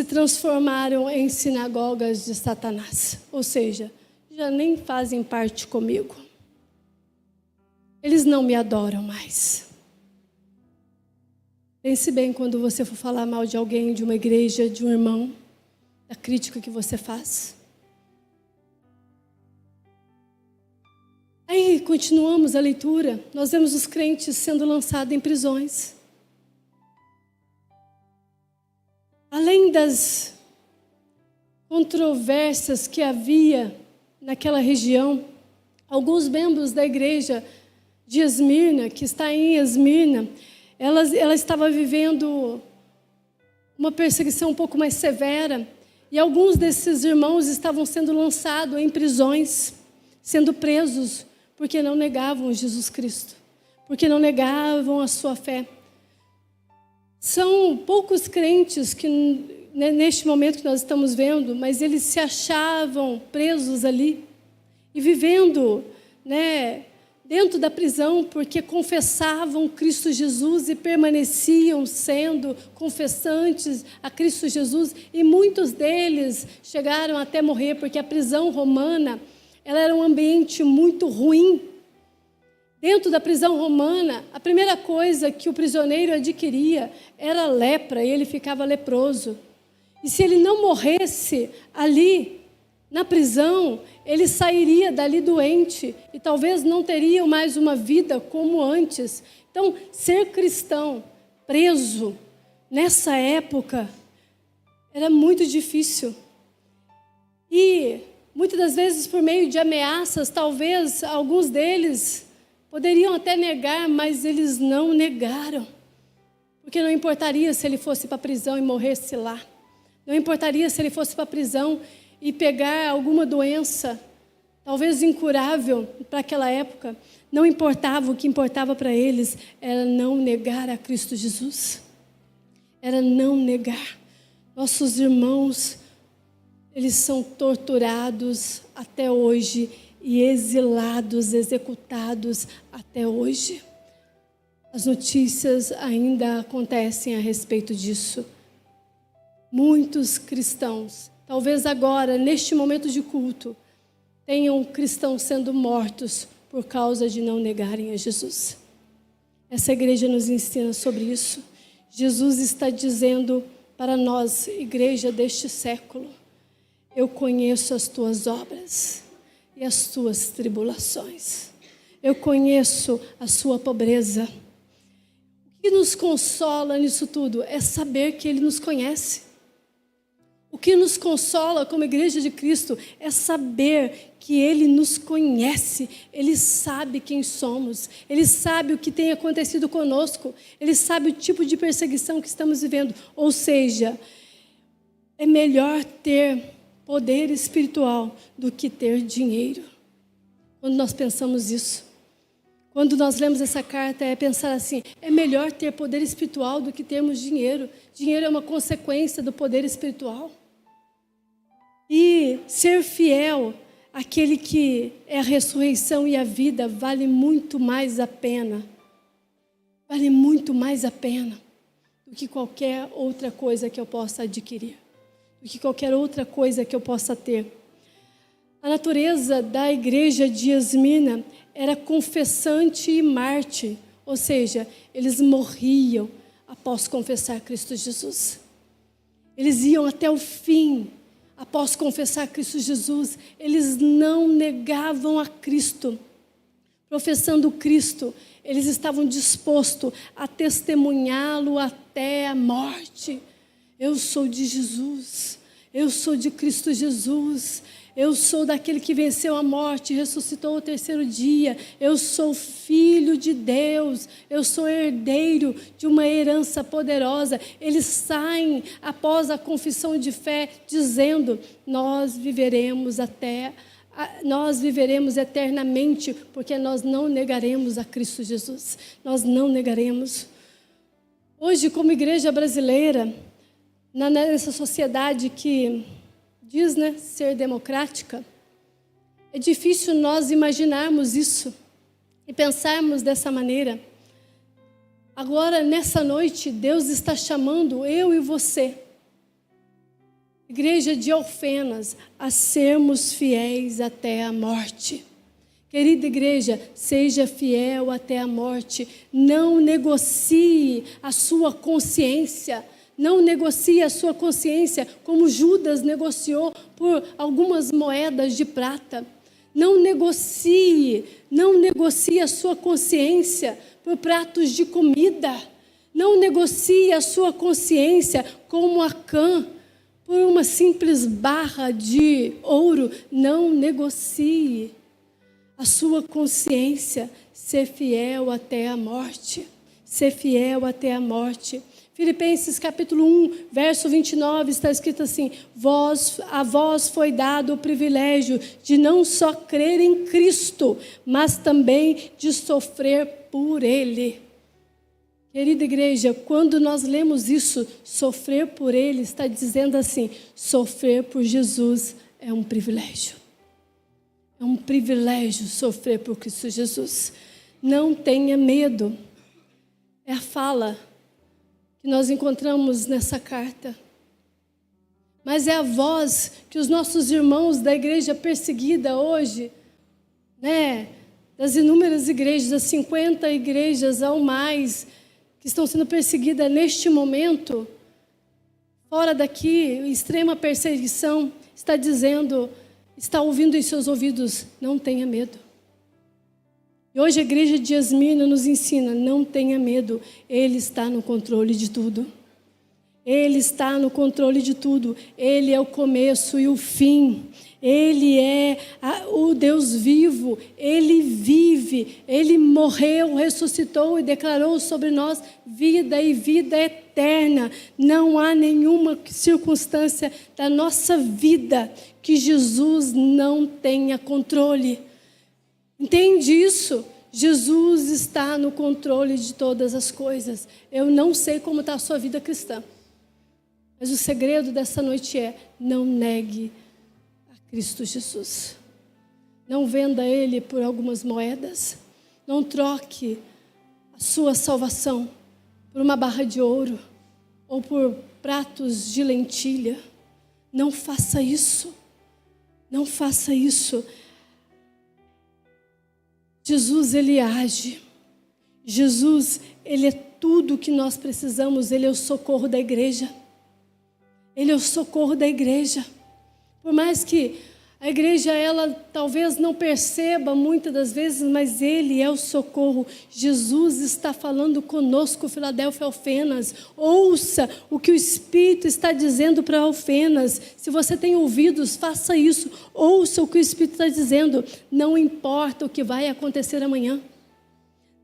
transformaram em sinagogas de Satanás. Ou seja, já nem fazem parte comigo. Eles não me adoram mais. Pense bem quando você for falar mal de alguém, de uma igreja, de um irmão, da crítica que você faz. Aí continuamos a leitura, nós vemos os crentes sendo lançados em prisões. Além das controvérsias que havia naquela região, alguns membros da igreja de Esmirna, que está em Esmirna, ela estava vivendo uma perseguição um pouco mais severa, e alguns desses irmãos estavam sendo lançados em prisões, sendo presos, porque não negavam Jesus Cristo, porque não negavam a sua fé. São poucos crentes que, neste momento que nós estamos vendo, mas eles se achavam presos ali e vivendo, dentro da prisão, porque confessavam Cristo Jesus e permaneciam sendo confessantes a Cristo Jesus, e muitos deles chegaram até morrer, porque a prisão romana, ela era um ambiente muito ruim. Dentro da prisão romana, a primeira coisa que o prisioneiro adquiria era a lepra, e ele ficava leproso. E se ele não morresse ali, na prisão, ele sairia dali doente e talvez não teria mais uma vida como antes. Então, ser cristão, preso, nessa época, era muito difícil. E, muitas das vezes, por meio de ameaças, talvez alguns deles poderiam até negar, mas eles não negaram. Porque não importaria se ele fosse para a prisão e morresse lá. Não importaria se ele fosse para a prisão e pegar alguma doença, talvez incurável para aquela época. Não importava, o que importava para eles era não negar a Cristo Jesus. Era não negar. Nossos irmãos, eles são torturados até hoje e exilados, executados até hoje. As notícias ainda acontecem a respeito disso. Muitos cristãos, talvez agora, neste momento de culto, tenham cristãos sendo mortos por causa de não negarem a Jesus. Essa igreja nos ensina sobre isso. Jesus está dizendo para nós, igreja deste século: eu conheço as tuas obras e as tuas tribulações. Eu conheço a sua pobreza. O que nos consola nisso tudo é saber que Ele nos conhece. O que nos consola como igreja de Cristo é saber que Ele nos conhece, Ele sabe quem somos, Ele sabe o que tem acontecido conosco, Ele sabe o tipo de perseguição que estamos vivendo. Ou seja, é melhor ter poder espiritual do que ter dinheiro. Quando nós pensamos isso, quando nós lemos essa carta, é pensar assim: é melhor ter poder espiritual do que termos dinheiro. Dinheiro é uma consequência do poder espiritual. E ser fiel àquele que é a ressurreição e a vida vale muito mais a pena. Vale muito mais a pena do que qualquer outra coisa que eu possa adquirir, do que qualquer outra coisa que eu possa ter. A natureza da igreja de Esmirna era confessante e mártir, ou seja, eles morriam após confessar Cristo Jesus. Eles iam até o fim. Após confessar Cristo Jesus, eles não negavam a Cristo. Professando Cristo, eles estavam dispostos a testemunhá-lo até a morte. Eu sou de Jesus, eu sou de Cristo Jesus, eu sou daquele que venceu a morte e ressuscitou ao terceiro dia. Eu sou filho de Deus, eu sou herdeiro de uma herança poderosa. Eles saem após a confissão de fé dizendo: nós viveremos eternamente, porque nós não negaremos a Cristo Jesus. Nós não negaremos. Hoje, como igreja brasileira, nessa sociedade que diz, ser democrática, é difícil nós imaginarmos isso e pensarmos dessa maneira. Agora, nessa noite, Deus está chamando eu e você, igreja de Alfenas, a sermos fiéis até a morte. Querida igreja, seja fiel até a morte. Não negocie a sua consciência. Não negocie a sua consciência como Judas negociou por algumas moedas de prata. Não negocie a sua consciência por pratos de comida. Não negocie a sua consciência como Acã por uma simples barra de ouro. Não negocie a sua consciência. Ser fiel até a morte. Ser fiel até a morte. Filipenses capítulo 1, verso 29, está escrito assim: a vós foi dado o privilégio de não só crer em Cristo, mas também de sofrer por Ele. Querida igreja, quando nós lemos isso, sofrer por Ele, está dizendo assim: sofrer por Jesus é um privilégio. É um privilégio sofrer por Cristo Jesus. Não tenha medo. É a fala que nós encontramos nessa carta. Mas é a voz que os nossos irmãos da igreja perseguida hoje, das inúmeras igrejas, das 50 igrejas ou mais, que estão sendo perseguidas neste momento, fora daqui, extrema perseguição, está dizendo, está ouvindo em seus ouvidos: não tenha medo. E hoje a igreja de Esmirna nos ensina: não tenha medo, Ele está no controle de tudo. Ele está no controle de tudo. Ele é o começo e o fim. Ele é o Deus vivo. Ele vive. Ele morreu, ressuscitou e declarou sobre nós vida e vida eterna. Não há nenhuma circunstância da nossa vida que Jesus não tenha controle. Entende isso? Jesus está no controle de todas as coisas. Eu não sei como está a sua vida cristã, mas o segredo dessa noite é: não negue a Cristo Jesus. Não venda Ele por algumas moedas. Não troque a sua salvação por uma barra de ouro ou por pratos de lentilha. Não faça isso. Não faça isso. Jesus, Ele age. Jesus, Ele é tudo o que nós precisamos. Ele é o socorro da igreja. Ele é o socorro da igreja. Por mais que a igreja, ela talvez não perceba muitas das vezes, mas Ele é o socorro. Jesus está falando conosco, Filadélfia, Alfenas. Ouça o que o Espírito está dizendo para Alfenas. Se você tem ouvidos, faça isso. Ouça o que o Espírito está dizendo. Não importa o que vai acontecer amanhã.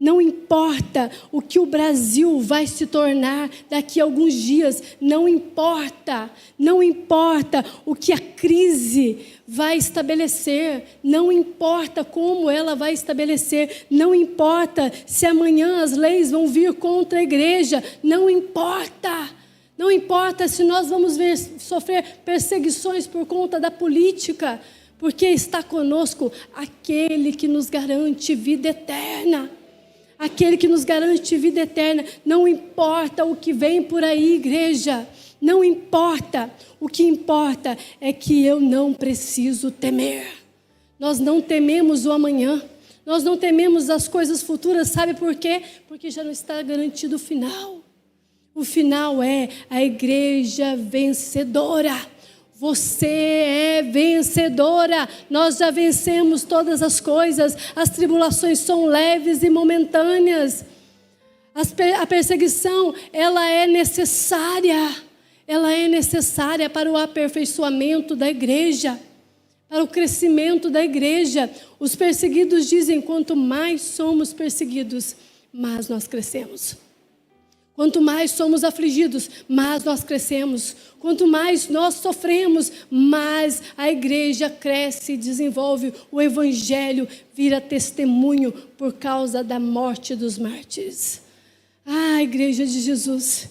Não importa o que o Brasil vai se tornar daqui a alguns dias. Não importa. Não importa o que a crise vai estabelecer. Não importa como ela vai estabelecer. Não importa se amanhã as leis vão vir contra a igreja. Não importa. Não importa se nós vamos sofrer perseguições por conta da política. Porque está conosco aquele que nos garante vida eterna. Aquele que nos garante vida eterna. Não importa o que vem por aí, igreja. Não importa. O que importa é que eu não preciso temer. Nós não tememos o amanhã. Nós não tememos as coisas futuras. Sabe por quê? Porque já não está garantido o final. O final é a igreja vencedora. Você é vencedora. Nós já vencemos todas as coisas. As tribulações são leves e momentâneas. A perseguição, ela é necessária. Ela é necessária para o aperfeiçoamento da igreja, para o crescimento da igreja. Os perseguidos dizem: quanto mais somos perseguidos, mais nós crescemos. Quanto mais somos afligidos, mais nós crescemos. Quanto mais nós sofremos, mais a igreja cresce e desenvolve. O evangelho vira testemunho por causa da morte dos mártires. Igreja de Jesus,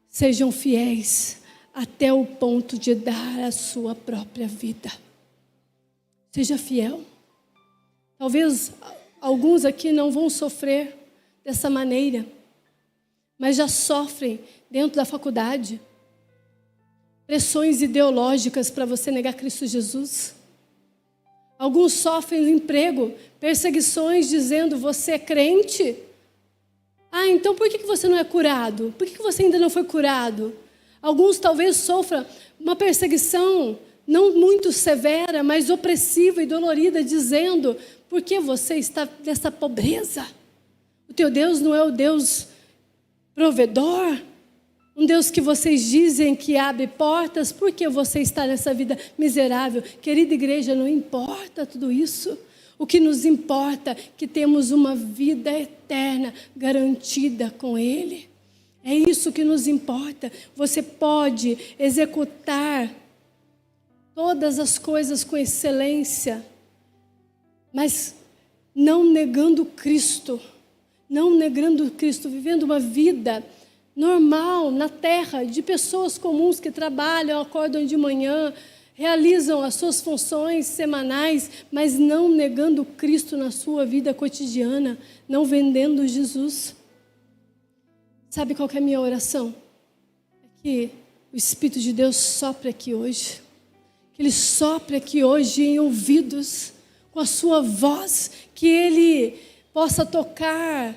sejam fiéis até o ponto de dar a sua própria vida. Seja fiel. Talvez alguns aqui não vão sofrer dessa maneira, mas já sofrem dentro da faculdade. Pressões ideológicas para você negar Cristo Jesus. Alguns sofrem no emprego, perseguições dizendo: você é crente? Então por que você não é curado? Por que você ainda não foi curado? Alguns talvez sofram uma perseguição não muito severa, mas opressiva e dolorida, dizendo: por que você está nessa pobreza? O teu Deus não é o Deus provedor? Um Deus que vocês dizem que abre portas, por que você está nessa vida miserável? Querida igreja, não importa tudo isso. O que nos importa é que temos uma vida eterna garantida com Ele. É isso que nos importa. Você pode executar todas as coisas com excelência, mas não negando Cristo, vivendo uma vida normal na terra, de pessoas comuns que trabalham, acordam de manhã, realizam as suas funções semanais, mas não negando Cristo na sua vida cotidiana, não vendendo Jesus. Sabe qual que é a minha oração? É que o Espírito de Deus sopre aqui hoje, que Ele sopre aqui hoje em ouvidos, com a sua voz, que Ele possa tocar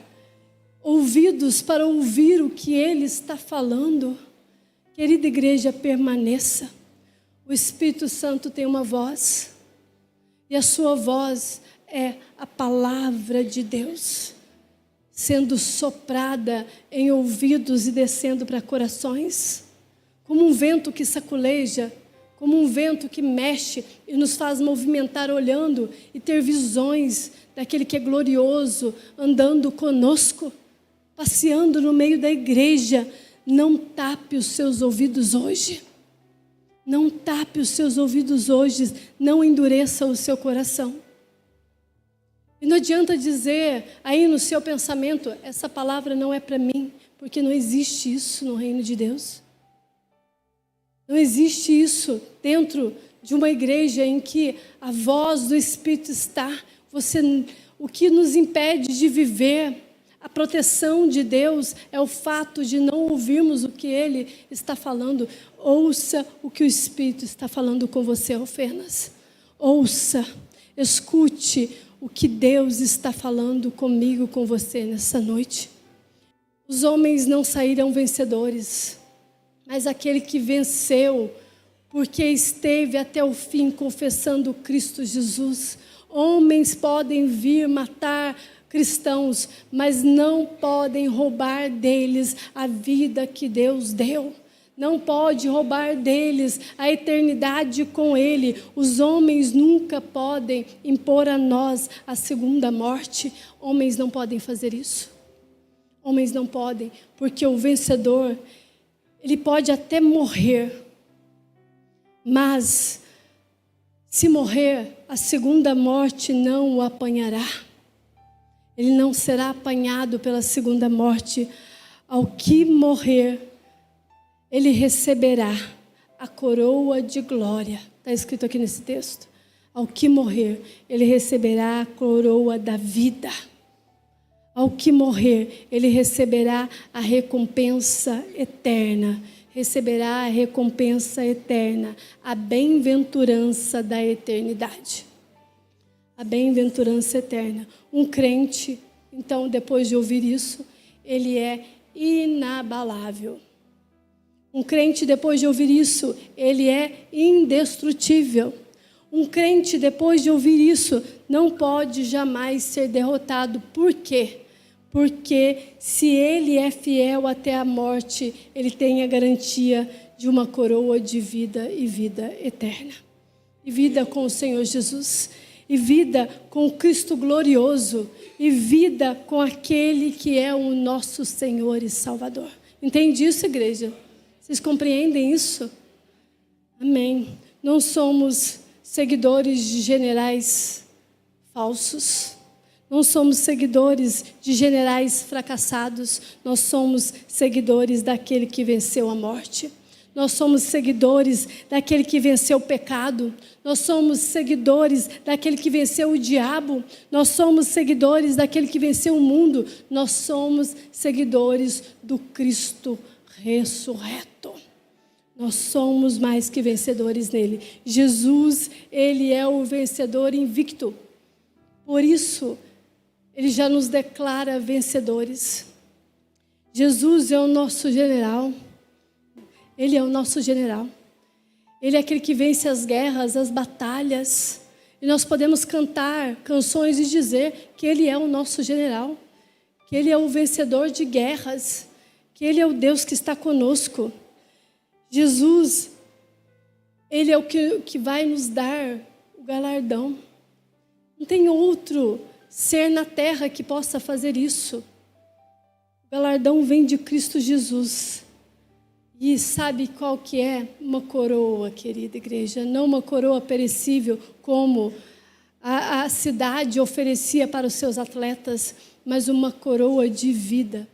ouvidos para ouvir o que Ele está falando. Querida igreja, permaneça. O Espírito Santo tem uma voz, e a sua voz é a palavra de Deus, sendo soprada em ouvidos e descendo para corações, como um vento que saculeja, como um vento que mexe e nos faz movimentar olhando e ter visões daquele que é glorioso, andando conosco, passeando no meio da igreja. Não tape os seus ouvidos hoje. Não tape os seus ouvidos hoje. Não endureça o seu coração. E não adianta dizer aí no seu pensamento: essa palavra não é para mim, porque não existe isso no reino de Deus. Não existe isso dentro de uma igreja em que a voz do Espírito está. O que nos impede de viver a proteção de Deus é o fato de não ouvirmos o que Ele está falando. Ouça o que o Espírito está falando com você, Alfenas. Ouça, escute o que Deus está falando comigo, com você nessa noite. Os homens não saíram vencedores, mas aquele que venceu, porque esteve até o fim confessando Cristo Jesus. Homens podem vir matar cristãos, mas não podem roubar deles a vida que Deus deu. Não pode roubar deles a eternidade com Ele. Os homens nunca podem impor a nós a segunda morte. Homens não podem fazer isso. Homens não podem, porque o vencedor, ele pode até morrer, mas se morrer, a segunda morte não o apanhará. Ele não será apanhado pela segunda morte. Ao que morrer, ele receberá a coroa de glória. Está escrito aqui nesse texto. Ao que morrer, ele receberá a coroa da vida. Ao que morrer, ele receberá a recompensa eterna. Receberá a recompensa eterna, a bem-aventurança da eternidade. A bem-aventurança eterna. Um crente, então, depois de ouvir isso, ele é inabalável. Um crente, depois de ouvir isso, ele é indestrutível. Um crente, depois de ouvir isso, não pode jamais ser derrotado. Por quê? Porque se ele é fiel até a morte, ele tem a garantia de uma coroa de vida e vida eterna. E vida com o Senhor Jesus. E vida com o Cristo glorioso. E vida com aquele que é o nosso Senhor e Salvador. Entende isso, igreja? Vocês compreendem isso? Amém. Não somos seguidores de generais falsos. Não somos seguidores de generais fracassados. Nós somos seguidores daquele que venceu a morte. Nós somos seguidores daquele que venceu o pecado. Nós somos seguidores daquele que venceu o diabo. Nós somos seguidores daquele que venceu o mundo. Nós somos seguidores do Cristo ressurreto. Nós somos mais que vencedores nele. Jesus, ele é o vencedor invicto. Por isso, ele já nos declara vencedores. Jesus é o nosso general. Ele é o nosso general. Ele é aquele que vence as guerras, as batalhas. E nós podemos cantar canções e dizer que Ele é o nosso general, que Ele é o vencedor de guerras, que Ele é o Deus que está conosco. Jesus, Ele é o que vai nos dar o galardão. Não tem outro ser na terra que possa fazer isso. O galardão vem de Cristo Jesus. E sabe qual que é? Uma coroa, querida igreja. Não uma coroa perecível, como a cidade oferecia para os seus atletas, mas uma coroa de vida.